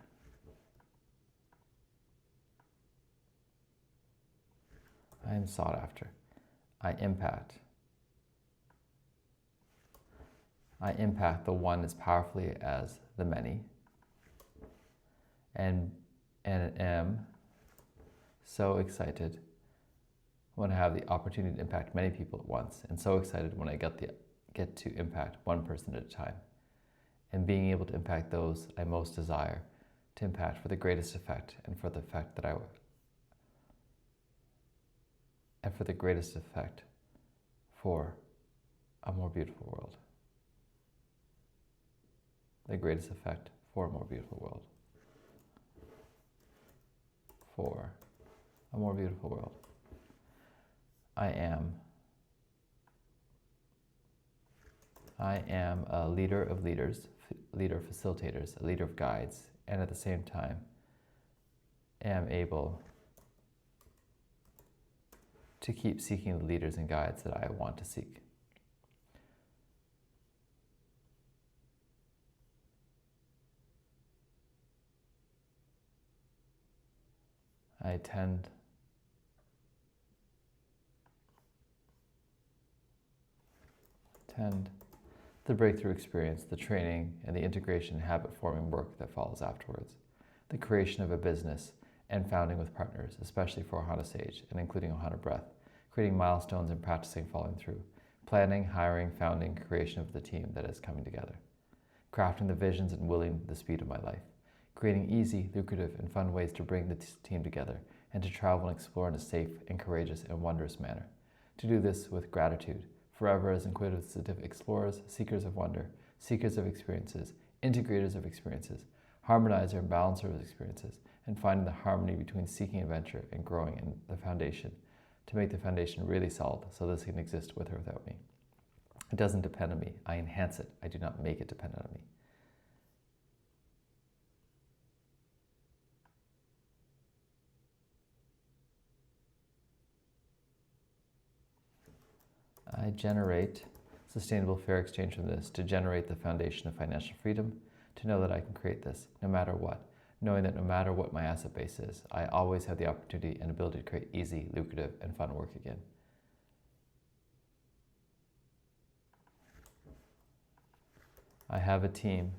I am sought after. I impact. I impact the one as powerfully as the many, and am so excited when I have the opportunity to impact many people at once, and so excited when I get to impact one person at a time, and being able to impact those I most desire to impact for the greatest effect and for the effect that for the greatest effect for a more beautiful world. The greatest effect for a more beautiful world. For a more beautiful world. I am a leader of leaders, leader of facilitators, a leader of guides, and at the same time am able to keep seeking the leaders and guides that I want to seek. I attend the breakthrough experience, the training, and the integration habit-forming work that follows afterwards, the creation of a business and founding with partners, especially for Ohana Sage and including Ohana Breath, creating milestones and practicing following through, planning, hiring, founding, creation of the team that is coming together, crafting the visions and willing the speed of my life, creating easy, lucrative, and fun ways to bring the team together and to travel and explore in a safe and courageous and wondrous manner. To do this with gratitude, forever as inquisitive explorers, seekers of wonder, seekers of experiences, integrators of experiences, harmonizer and balancer of experiences, and finding the harmony between seeking adventure and growing in the foundation to make the foundation really solid so this can exist with or without me. It doesn't depend on me. I enhance it. I do not make it dependent on me. I generate sustainable fair exchange from this to generate the foundation of financial freedom, to know that I can create this no matter what, knowing that no matter what my asset base is, I always have the opportunity and ability to create easy, lucrative, and fun work again. I have a team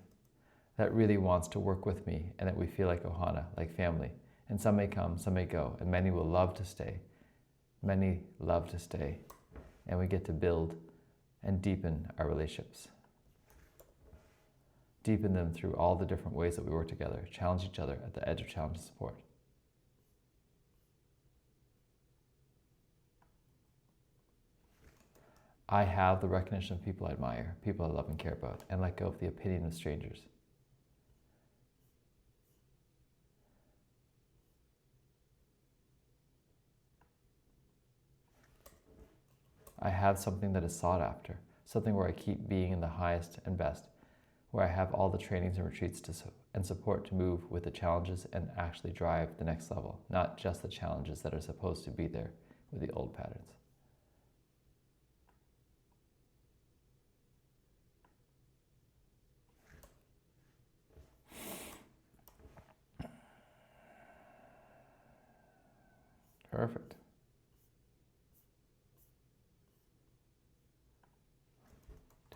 that really wants to work with me and that we feel like Ohana, like family. And some may come, some may go, and many will love to stay. Many love to stay. And we get to build and deepen our relationships. Deepen them through all the different ways that we work together, challenge each other at the edge of challenge and support. I have the recognition of people I admire, people I love and care about, and let go of the opinion of strangers. I have something that is sought after, something where I keep being in the highest and best, where I have all the trainings and retreats and support to move with the challenges and actually drive the next level, not just the challenges that are supposed to be there with the old patterns. Perfect.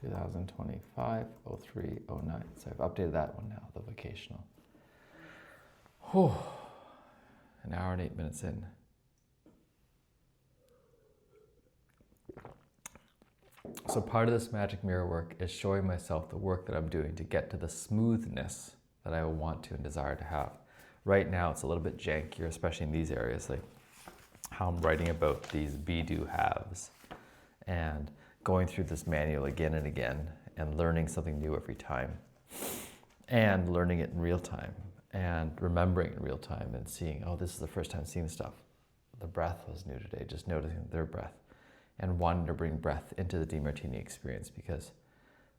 (2025) 0309. So I've updated that one now, the vocational. Whew. An hour and 8 minutes in. So part of this magic mirror work is showing myself the work that I'm doing to get to the smoothness that I want to and desire to have. Right now it's a little bit jankier, especially in these areas, like how I'm writing about these be, do, haves, and going through this manual again and again and learning something new every time, and learning it in real time and remembering it in real time and seeing, oh, this is the first time seeing stuff. The breath was new today, just noticing their breath and wanting to bring breath into the DeMartini experience, because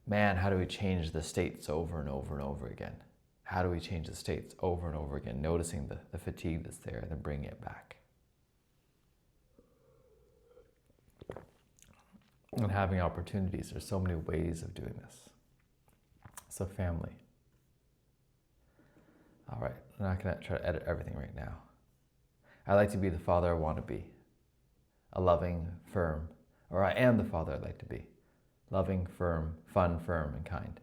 man, how do we change the states over and over and over again? How do we change the states over and over again, noticing the fatigue that's there and then bringing it back? And having opportunities. There's so many ways of doing this. So family. All right, I'm not gonna try to edit everything right now. I like to be the father I want to be. a loving, firm, or I am the father I'd like to be. Loving, firm, fun, firm, and kind.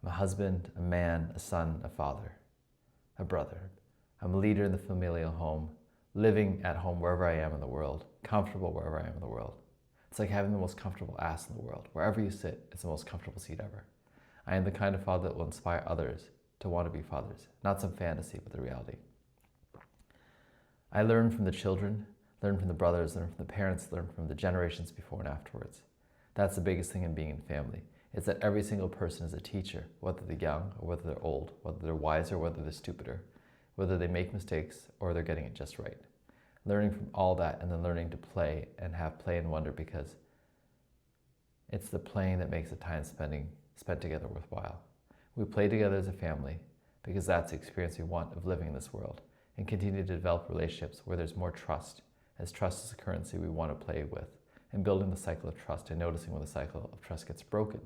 I'm a husband, a man, a son, a father, a brother. I'm a leader in the familial home, living at home wherever I am in the world, comfortable wherever I am in the world. It's like having the most comfortable ass in the world. Wherever you sit, it's the most comfortable seat ever. I am the kind of father that will inspire others to want to be fathers, not some fantasy, but the reality. I learn from the children, learn from the brothers, learn from the parents, learn from the generations before and afterwards. That's the biggest thing in being in family. It's that every single person is a teacher, whether they're young or whether they're old, whether they're wiser, whether they're stupider, whether they make mistakes or they're getting it just right. Learning from all that and then learning to play and have play and wonder, because it's the playing that makes the time spent together worthwhile. We play together as a family because that's the experience we want of living in this world, and continue to develop relationships where there's more trust, as trust is a currency we want to play with, and building the cycle of trust and noticing when the cycle of trust gets broken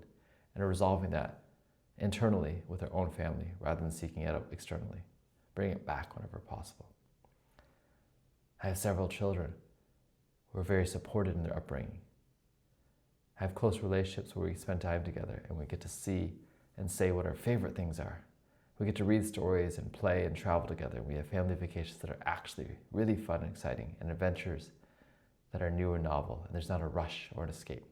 and resolving that internally with our own family rather than seeking it out externally. Bring it back whenever possible. I have several children who are very supported in their upbringing. I have close relationships where we spend time together and we get to see and say what our favorite things are. We get to read stories and play and travel together. We have family vacations that are actually really fun and exciting, and adventures that are new and novel, and there's not a rush or an escape.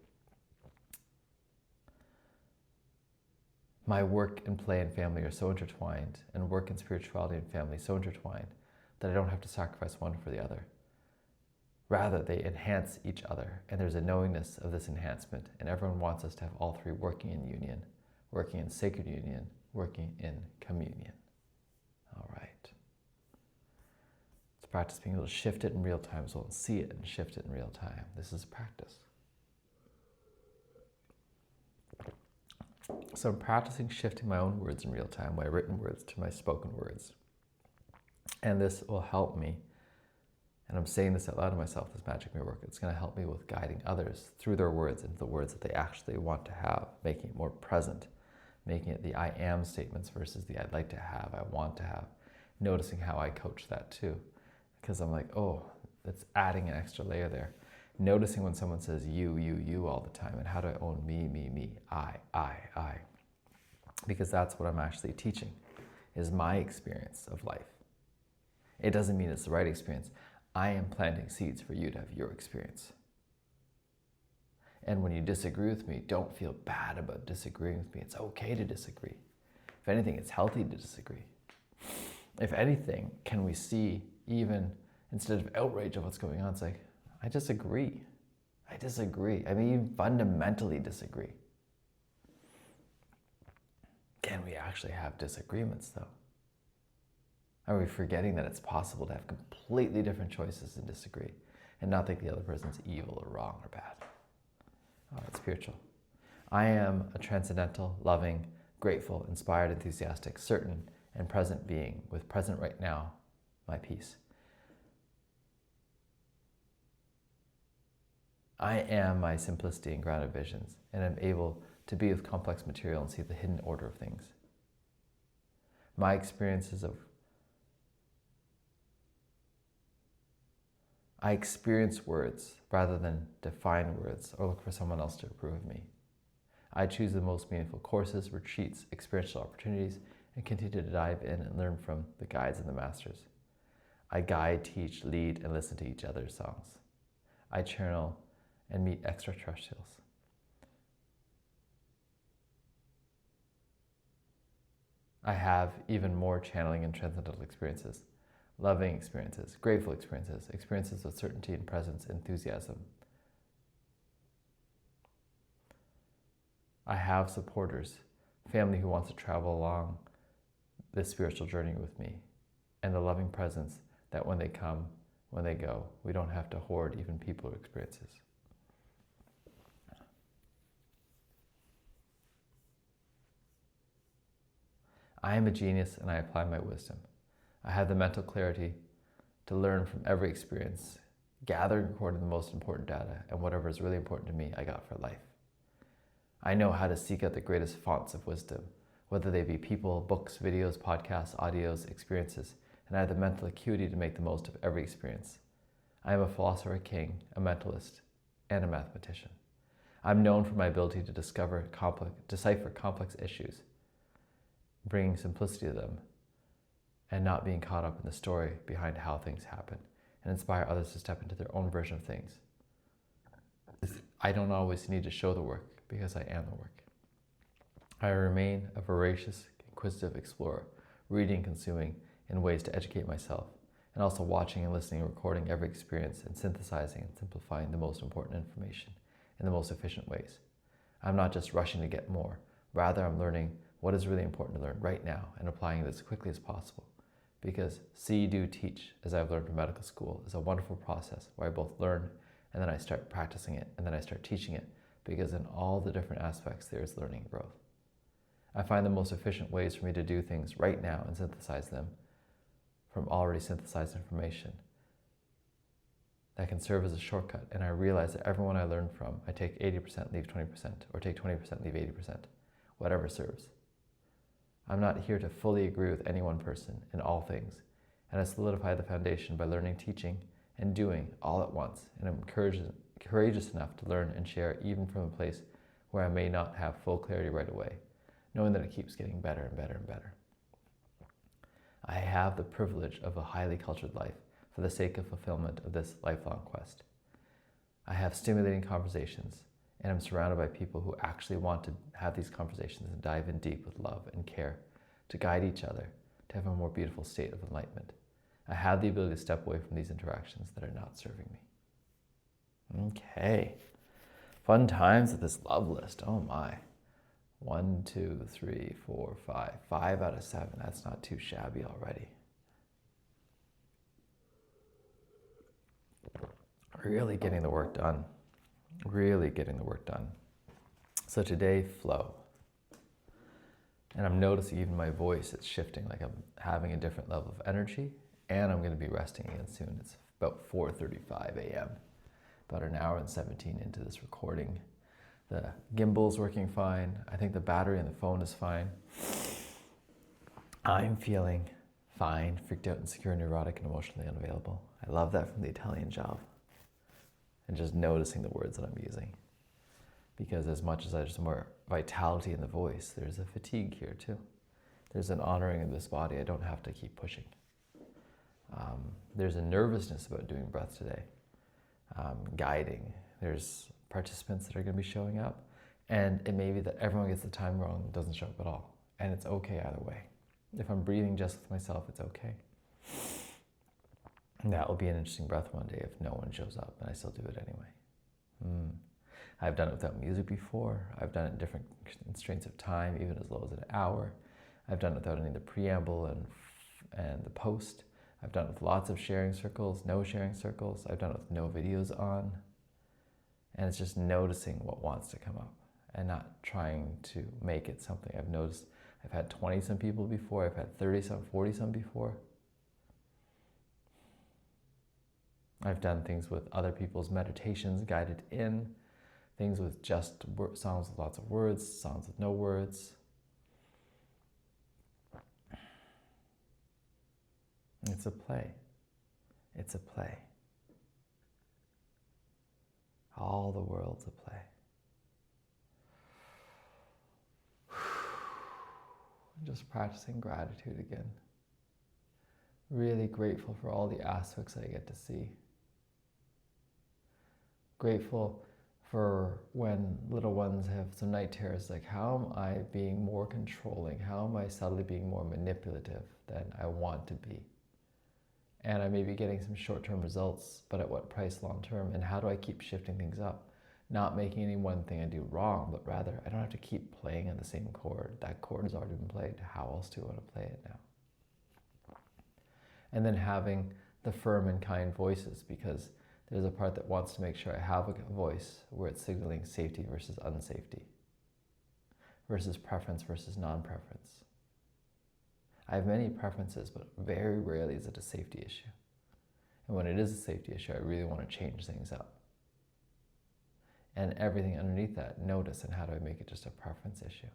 My work and play and family are so intertwined, and work and spirituality and family so intertwined, that I don't have to sacrifice one for the other. Rather, they enhance each other, and there's a knowingness of this enhancement, and everyone wants us to have all three working in union, working in sacred union, working in communion. All right. Let's practice being able to shift it in real time as well as see it and shift it in real time. This is practice. So I'm practicing shifting my own words in real time, my written words to my spoken words. And this will help me, and I'm saying this out loud to myself, this magic mirror work, it's going to help me with guiding others through their words into the words that they actually want to have, making it more present, making it the I am statements versus the I'd like to have, I want to have, noticing how I coach that too. Because I'm like, oh, it's adding an extra layer there. Noticing when someone says you all the time, and how do I own me, I. Because that's what I'm actually teaching, is my experience of life. It doesn't mean it's the right experience. I am planting seeds for you to have your experience. And when you disagree with me, don't feel bad about disagreeing with me. It's okay to disagree. If anything, it's healthy to disagree. If anything, can we see, even instead of outrage of what's going on, it's like, I disagree. I mean, you fundamentally disagree. Can we actually have disagreements, though? Are we forgetting that it's possible to have completely different choices and disagree, and not think the other person's evil or wrong or bad? Oh, it's spiritual. I am a transcendental, loving, grateful, inspired, enthusiastic, certain, and present being with present right now, my peace. I am my simplicity and grounded visions, and I'm able to be with complex material and see the hidden order of things. My experiences of I experience words rather than define words or look for someone else to approve of me. I choose the most meaningful courses, retreats, experiential opportunities, and continue to dive in and learn from the guides and the masters. I guide, teach, lead, and listen to each other's songs. I channel and meet extraterrestrials. I have even more channeling and transcendental experiences, loving experiences, grateful experiences, experiences of certainty and presence, enthusiasm. I have supporters, family who wants to travel along this spiritual journey with me, and the loving presence that when they come, when they go, we don't have to hoard even people or experiences. I am a genius and I apply my wisdom. I have the mental clarity to learn from every experience, gather and record the most important data, and whatever is really important to me, I got for life. I know how to seek out the greatest fonts of wisdom, whether they be people, books, videos, podcasts, audios, experiences, and I have the mental acuity to make the most of every experience. I am a philosopher king, a mentalist, and a mathematician. I'm known for my ability to decipher complex issues, bringing simplicity to them, and not being caught up in the story behind how things happen, and inspire others to step into their own version of things. I don't always need to show the work because I am the work. I remain a voracious, inquisitive explorer, reading and consuming in ways to educate myself, and also watching and listening and recording every experience and synthesizing and simplifying the most important information in the most efficient ways. I'm not just rushing to get more, rather I'm learning what is really important to learn right now and applying it as quickly as possible. Because see, do, teach, as I've learned from medical school, is a wonderful process where I both learn and then I start practicing it and then I start teaching it, because in all the different aspects there is learning and growth. I find the most efficient ways for me to do things right now and synthesize them from already synthesized information that can serve as a shortcut, and I realize that everyone I learn from, I take 80%, leave 20%, or take 20%, leave 80%, whatever serves. I'm not here to fully agree with any one person in all things, and I solidify the foundation by learning, teaching, and doing all at once, and I'm courageous enough to learn and share even from a place where I may not have full clarity right away, knowing that it keeps getting better and better and better. I have the privilege of a highly cultured life for the sake of fulfillment of this lifelong quest. I have stimulating conversations, and I'm surrounded by people who actually want to have these conversations and dive in deep with love and care to guide each other to have a more beautiful state of enlightenment. I have the ability to step away from these interactions that are not serving me. Okay. Fun times with this love list. Oh my. 1, 2, 3, 4, 5. 5 out of 7. That's not too shabby already. Really getting the work done. Really getting the work done. So today, flow. And I'm noticing even my voice, it's shifting, like I'm having a different level of energy, and I'm going to be resting again soon. It's about 4:35 a.m. About an hour and 17 into this recording. The gimbal's working fine. I think the battery in the phone is fine. I'm feeling fine, freaked out, insecure, neurotic, and emotionally unavailable. I love that from the Italian Job. And just noticing the words that I'm using. Because as much as there's more vitality in the voice, there's a fatigue here too. There's an honoring of this body. I don't have to keep pushing. There's a nervousness about doing breath today. Guiding. There's participants that are going to be showing up. And it may be that everyone gets the time wrong and doesn't show up at all. And it's okay either way. If I'm breathing just with myself, it's okay. And that will be an interesting breath one day if no one shows up and I still do it anyway. I've done it without music before. I've done it in different constraints of time, even as low as an hour. I've done it without any of the preamble and the post. I've done it with lots of sharing circles, no sharing circles. I've done it with no videos on. And it's just noticing what wants to come up and not trying to make it something. I've noticed I've had 20-some people before. I've had 30-some, 40-some before. I've done things with other people's meditations guided in, things with just songs with lots of words, songs with no words. It's a play. It's a play. All the world's a play. Just practicing gratitude again. Really grateful for all the aspects that I get to see. Grateful for when little ones have some night terrors, like how am I being more controlling? How am I subtly being more manipulative than I want to be? And I may be getting some short-term results, but at what price long-term? And how do I keep shifting things up? Not making any one thing I do wrong, but rather I don't have to keep playing on the same chord. That chord has already been played. How else do I want to play it now? And then having the firm and kind voices, because there's a part that wants to make sure I have a voice where it's signaling safety versus unsafety, versus preference versus non-preference. I have many preferences, but very rarely is it a safety issue. And when it is a safety issue, I really want to change things up. And everything underneath that, notice, and how do I make it just a preference issue?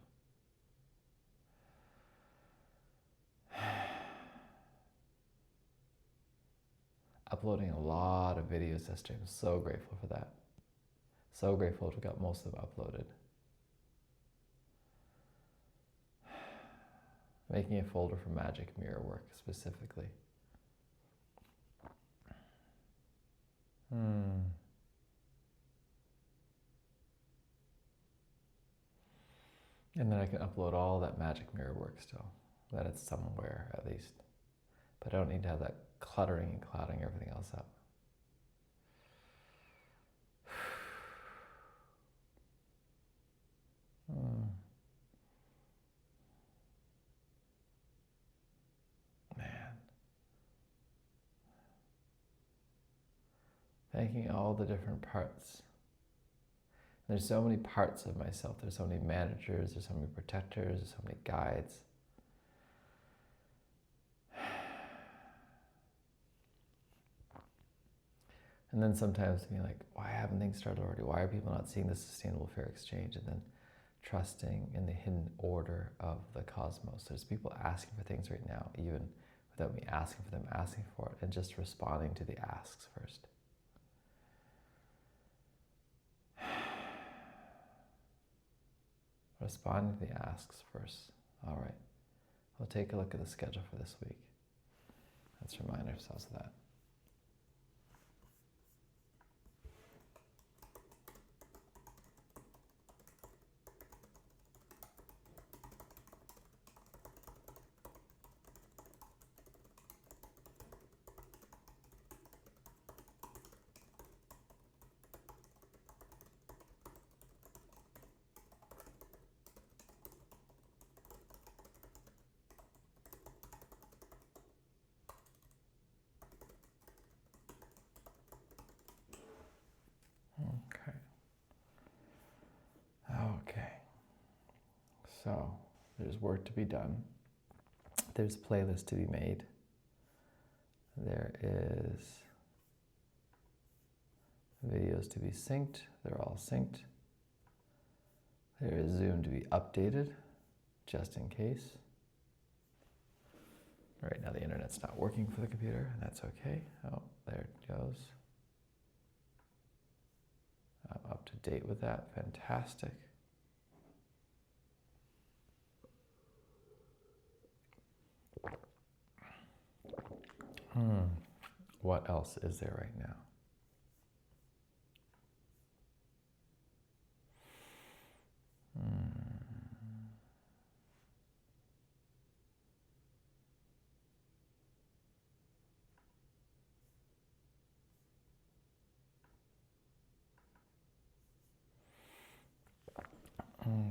uploading a lot of videos yesterday. I'm so grateful for that. So grateful to got most of them uploaded. Making a folder for magic mirror work specifically. And then I can upload all that magic mirror work still. That it's somewhere at least. But I don't need to have that cluttering and clouding everything else up. Man. Thanking all the different parts. There's so many parts of myself. There's so many managers, there's so many protectors, there's so many guides. And then sometimes being like, why haven't things started already? Why are people not seeing the sustainable fair exchange? And then trusting in the hidden order of the cosmos. There's people asking for things right now, even without me asking for them, asking for it, and just responding to the asks first. Responding to the asks first. All right, we'll take a look at the schedule for this week. Let's remind ourselves of that. Okay. So there's work to be done. There's playlists to be made. There is videos to be synced. They're all synced. There is Zoom to be updated, just in case. Right now the internet's not working for the computer, and that's okay. Oh, there it goes. I'm up to date with that. Fantastic. What else is there right now?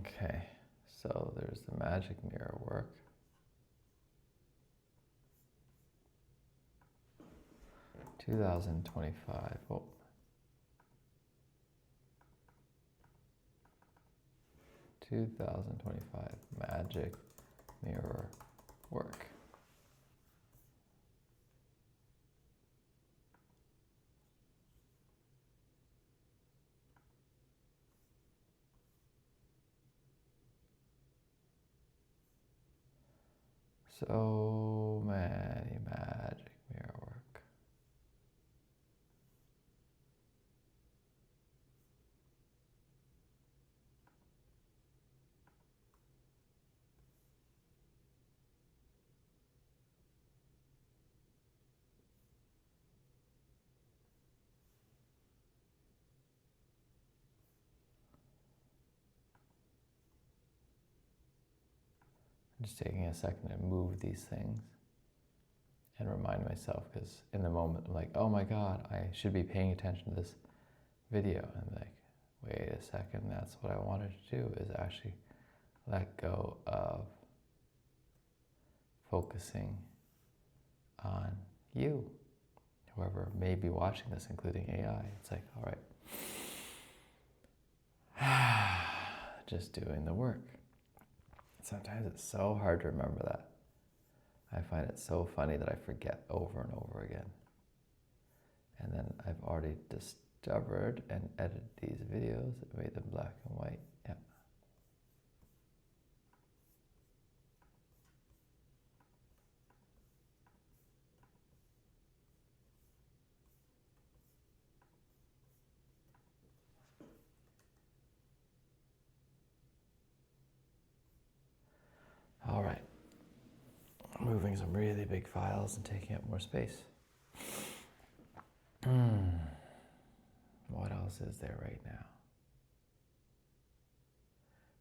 Okay, so there's the magic mirror work. $2025. Oh. $2025 magic mirror work. So many magic mirror work. I'm just taking a second to move these things and remind myself, because in the moment I'm like, oh my God, I should be paying attention to this video. And I'm like, wait a second, that's what I wanted to do, is actually let go of focusing on you, whoever may be watching this, including AI. It's like, all right, just doing the work. Sometimes it's so hard to remember that. I find it so funny that I forget over and over again. And then I've already discovered and edited these videos, made them black and white. Yeah. moving some really big files and taking up more space. What else is there right now?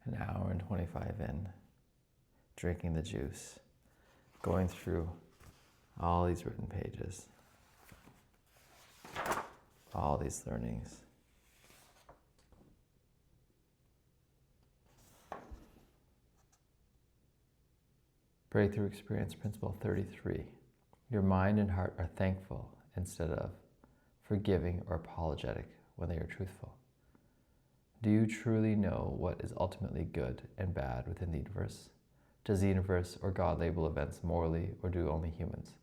An hour and 25 in, drinking the juice, going through all these written pages, all these learnings. Breakthrough Experience Principle 33. Your mind and heart are thankful instead of forgiving or apologetic when they are truthful. Do you truly know what is ultimately good and bad within the universe? Does the universe or God label events morally, or do only humans?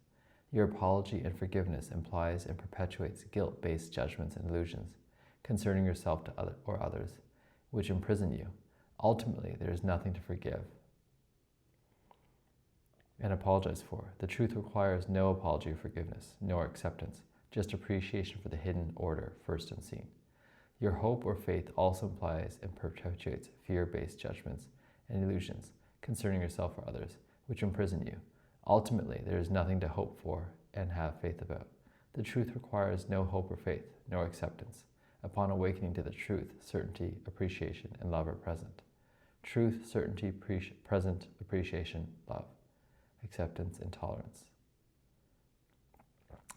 Your apology and forgiveness implies and perpetuates guilt-based judgments and illusions concerning yourself to others, which imprison you. Ultimately, there is nothing to forgive and apologize for. The truth requires no apology or forgiveness, nor acceptance, just appreciation for the hidden order first unseen. Your hope or faith also implies and perpetuates fear-based judgments and illusions concerning yourself or others, which imprison you. Ultimately, there is nothing to hope for and have faith about. The truth requires no hope or faith, nor acceptance. Upon awakening to the truth, certainty, appreciation, and love are present. Truth, certainty, present, appreciation, love, acceptance, and tolerance.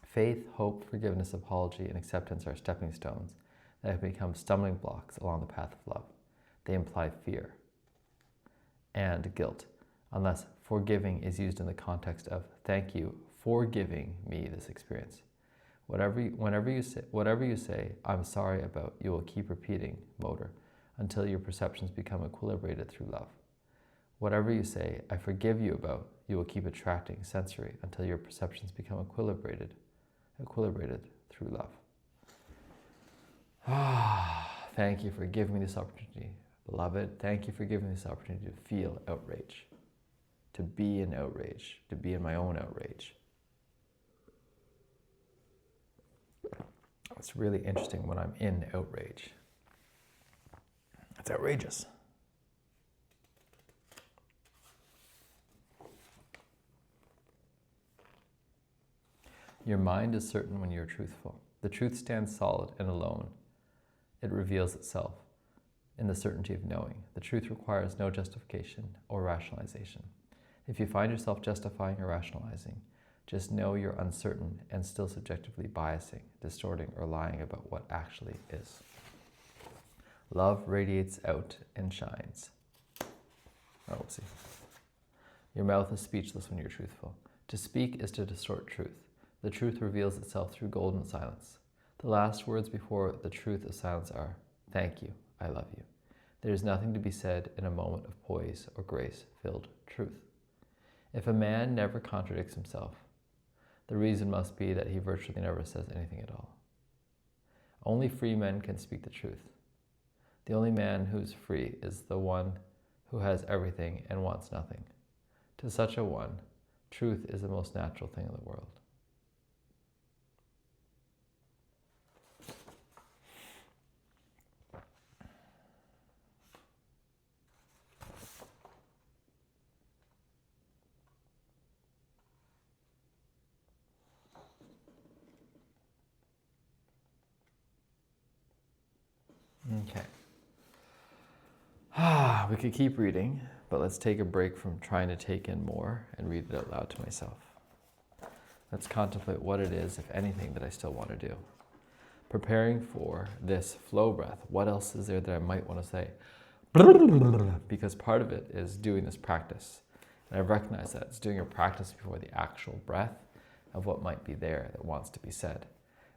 Faith, hope, forgiveness, apology, and acceptance are stepping stones that have become stumbling blocks along the path of love. They imply fear and guilt, unless forgiving is used in the context of thank you for giving me this experience. Whatever you say, I'm sorry about, you will keep repeating motor until your perceptions become equilibrated through love. Whatever you say, I forgive you about, you will keep attracting sensory until your perceptions become equilibrated through love. Thank you for giving me this opportunity. Beloved, thank you for giving me this opportunity to feel outrage, to be in outrage, to be in my own outrage. It's really interesting when I'm in outrage. It's outrageous. Your mind is certain when you're truthful. The truth stands solid and alone. It reveals itself in the certainty of knowing. The truth requires no justification or rationalization. If you find yourself justifying or rationalizing, just know you're uncertain and still subjectively biasing, distorting, or lying about what actually is. Love radiates out and shines. Oopsie. Your mouth is speechless when you're truthful. To speak is to distort truth. The truth reveals itself through golden silence. The last words before the truth of silence are, thank you, I love you. There is nothing to be said in a moment of poise or grace-filled truth. If a man never contradicts himself, the reason must be that he virtually never says anything at all. Only free men can speak the truth. The only man who's free is the one who has everything and wants nothing. To such a one, truth is the most natural thing in the world. Okay. We could keep reading, but let's take a break from trying to take in more and read it out loud to myself. Let's contemplate what it is, if anything, that I still want to do. Preparing for this flow breath, what else is there that I might want to say? Because part of it is doing this practice. And I've recognized that it's doing a practice before the actual breath of what might be there that wants to be said.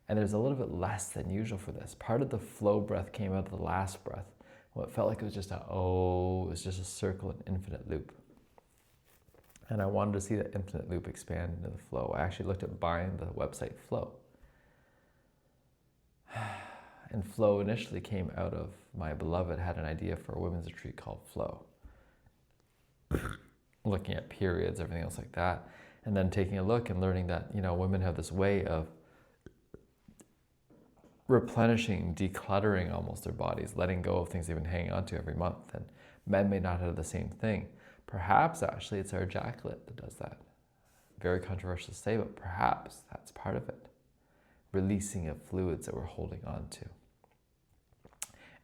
And there's a little bit less than usual for this. Part of the flow breath came out of the last breath. Well, it felt like it was just it was just a circle, an infinite loop. And I wanted to see that infinite loop expand into the flow. I actually looked at buying the website Flow. And Flow initially came out of my beloved had an idea for a women's retreat called Flow. Looking at periods, everything else like that. And then taking a look and learning that, women have this way of replenishing, decluttering almost their bodies, letting go of things they've been hanging on to every month. And men may not have the same thing. Perhaps actually it's our ejaculate that does that. very controversial to say, but perhaps that's part of it. Releasing of fluids that we're holding on to.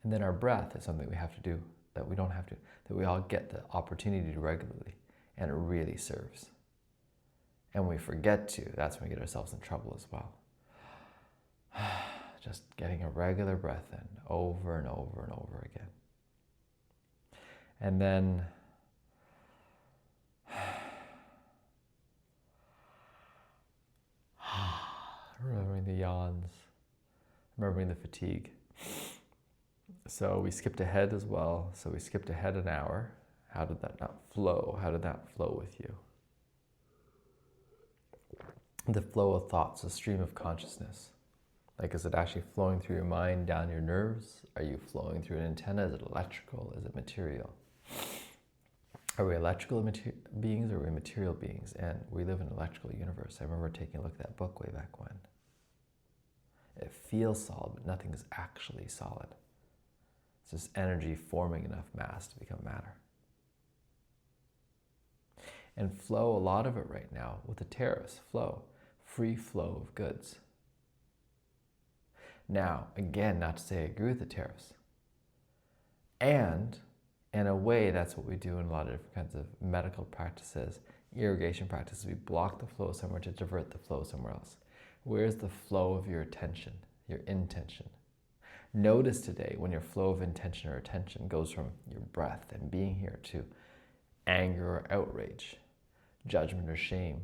And then our breath is something we have to do, that we don't have to, that we all get the opportunity to do regularly, and it really serves. And when we forget to, that's when we get ourselves in trouble as well. Just getting a regular breath in over and over and over again. And then remembering the yawns, remembering the fatigue. So we skipped ahead as well. So we skipped ahead an hour. How did that not flow? How did that flow with you? The flow of thoughts, a stream of consciousness. Like, is it actually flowing through your mind, down your nerves? Are you flowing through an antenna? Is it electrical? Is it material? Are we electrical beings or are we material beings? And we live in an electrical universe. I remember taking a look at that book way back when. It feels solid, but nothing is actually solid. It's just energy forming enough mass to become matter. And flow, a lot of it right now with the tariffs, flow, free flow of goods. Now, again, not to say I agree with the tariffs. And in a way, that's what we do in a lot of different kinds of medical practices, irrigation practices. We block the flow somewhere to divert the flow somewhere else. Where's the flow of your attention, your intention? Notice today when your flow of intention or attention goes from your breath and being here to anger or outrage, judgment or shame,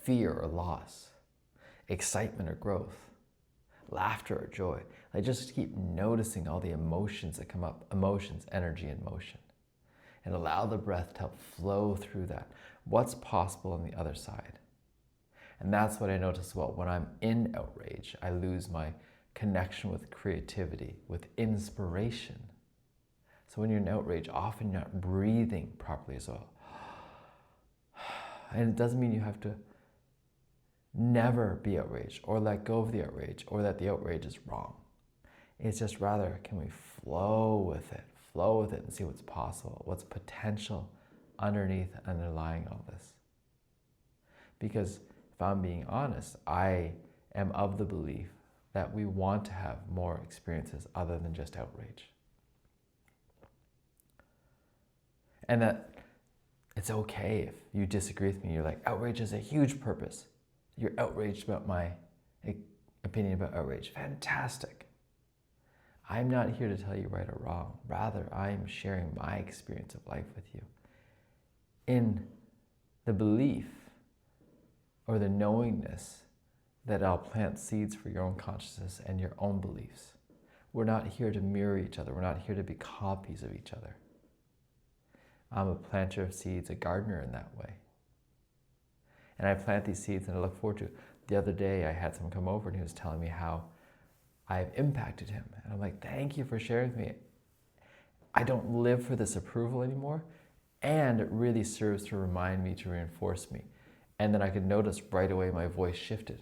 fear or loss, excitement or growth, laughter or joy. Like, just keep noticing all the emotions that come up, emotions, energy, and motion. And allow the breath to help flow through that. What's possible on the other side? And that's what I notice. Well, when I'm in outrage, I lose my connection with creativity, with inspiration. So when you're in outrage, often you're not breathing properly as well. And it doesn't mean you have to never be outraged or let go of the outrage or that the outrage is wrong. It's just rather, can we flow with it and see what's possible, what's potential underneath, underlying all this. Because if I'm being honest, I am of the belief that we want to have more experiences other than just outrage. And that it's okay if you disagree with me. You're like, outrage is a huge purpose. You're outraged about my opinion about outrage. Fantastic. I'm not here to tell you right or wrong. Rather, I am sharing my experience of life with you in the belief or the knowingness that I'll plant seeds for your own consciousness and your own beliefs. We're not here to mirror each other. We're not here to be copies of each other. I'm a planter of seeds, a gardener in that way. And I plant these seeds and I look forward to it. The other day I had someone come over and he was telling me how I've impacted him. And I'm like, thank you for sharing with me. I don't live for this approval anymore. And it really serves to remind me, to reinforce me. And then I could notice right away my voice shifted.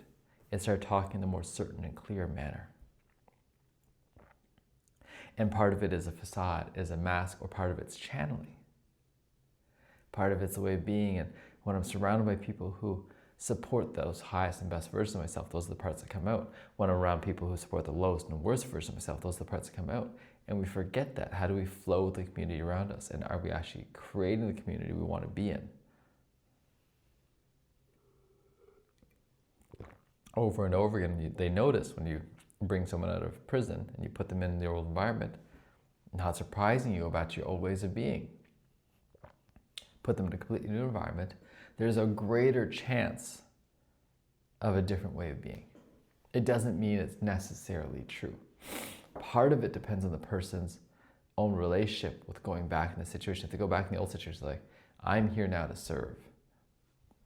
It started talking in a more certain and clear manner. And part of it is a facade, is a mask, or part of it's channeling. Part of it's a way of being. And when I'm surrounded by people who support those highest and best versions of myself, those are the parts that come out. When I'm around people who support the lowest and worst version of myself, those are the parts that come out. And we forget that. How do we flow with the community around us? And are we actually creating the community we want to be in? Over and over again, they notice when you bring someone out of prison and you put them in the old environment, not surprising you about your old ways of being. Put them in a completely new environment, there's a greater chance of a different way of being. It doesn't mean it's necessarily true. Part of it depends on the person's own relationship with going back in the situation. If they go back in the old situation, like, I'm here now to serve,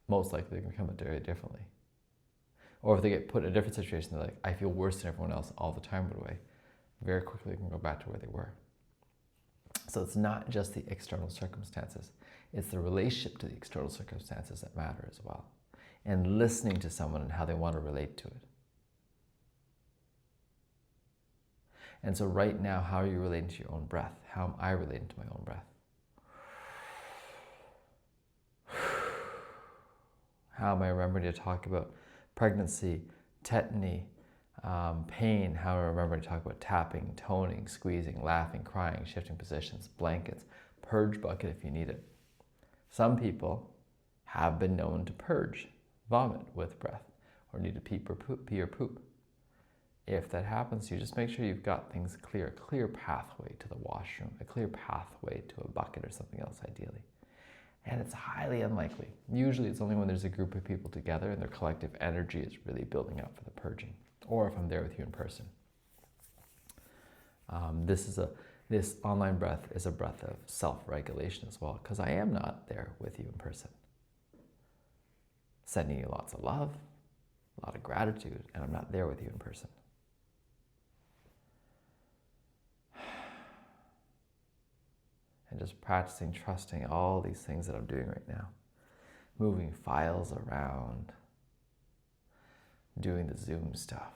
most likely they're going to come at it very differently. Or if they get put in a different situation, they're like, I feel worse than everyone else all the time, by the way, very quickly they can go back to where they were. So it's not just the external circumstances. It's the relationship to the external circumstances that matter as well. And listening to someone and how they want to relate to it. And so right now, how are you relating to your own breath? How am I relating to my own breath? How am I remembering to talk about pregnancy, tetany, pain? How am I remembering to talk about tapping, toning, squeezing, laughing, crying, shifting positions, blankets, purge bucket if you need it? Some people have been known to purge, vomit with breath, or need to pee or poop. If that happens, you just make sure you've got things clear, a clear pathway to the washroom, a clear pathway to a bucket or something else ideally. And it's highly unlikely. Usually it's only when there's a group of people together and their collective energy is really building up for the purging, or if I'm there with you in person. This online breath is a breath of self-regulation as well, because I am not there with you in person. Sending you lots of love, a lot of gratitude, and I'm not there with you in person. And just practicing, trusting all these things that I'm doing right now. Moving files around, doing the Zoom stuff.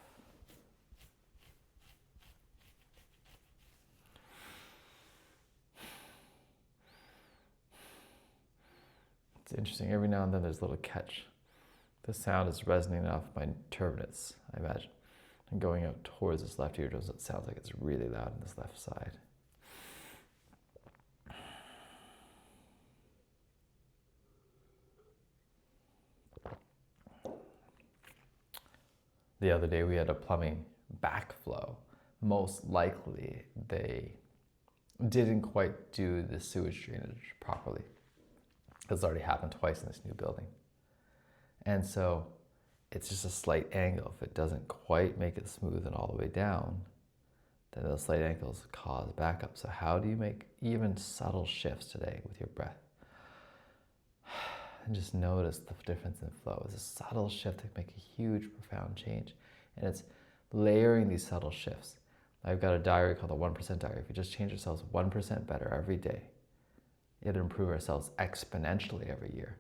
It's interesting, every now and then there's a little catch. The sound is resonating off my turbinates, I imagine. And going out towards this left eardrum, it sounds like it's really loud on this left side. The other day we had a plumbing backflow. Most likely they didn't quite do the sewage drainage properly. It's already happened twice in this new building. And so it's just a slight angle. If it doesn't quite make it smooth and all the way down, then those slight angles cause backup. So how do you make even subtle shifts today with your breath? And just notice the difference in flow. It's a subtle shift that can make a huge, profound change. And it's layering these subtle shifts. I've got a diary called the 1% Diary. If we just change ourselves 1% better every day, it'll improve ourselves exponentially every year.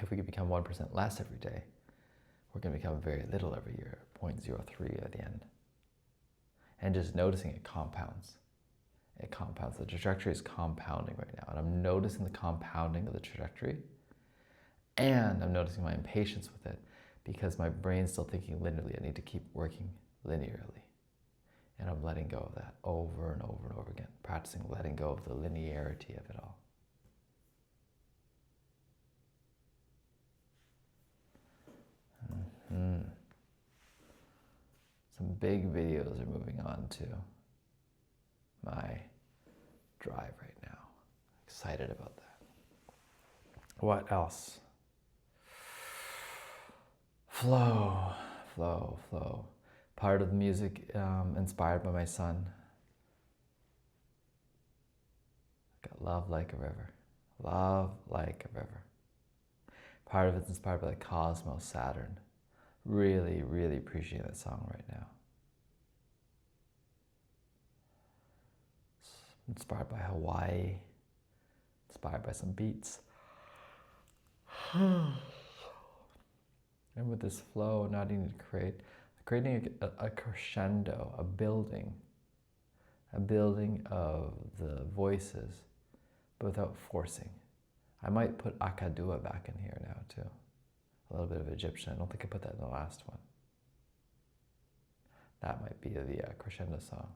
If we could become 1% less every day, we're going to become very little every year, 0.03 at the end. And just noticing it compounds. It compounds. The trajectory is compounding right now. And I'm noticing the compounding of the trajectory. And I'm noticing my impatience with it because my brain's still thinking linearly. I need to keep working linearly. And I'm letting go of that over and over and over again, practicing letting go of the linearity of it all. Some big videos are moving on to my drive right now. Excited about that. What else? Flow, flow, flow. Part of the music inspired by my son. Got Love Like a River. Love Like a River. Part of it's inspired by the Cosmos, Saturn. Really, really appreciate that song right now. It's inspired by Hawaii. Inspired by some beats. And with this flow, not needing to creating a crescendo, a building of the voices, but without forcing. I might put Akadua back in here now too. A little bit of Egyptian. I don't think I put that in the last one. That might be the crescendo song.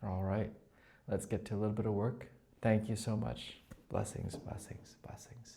All right, let's get to a little bit of work. Thank you so much. Blessings, blessings, blessings.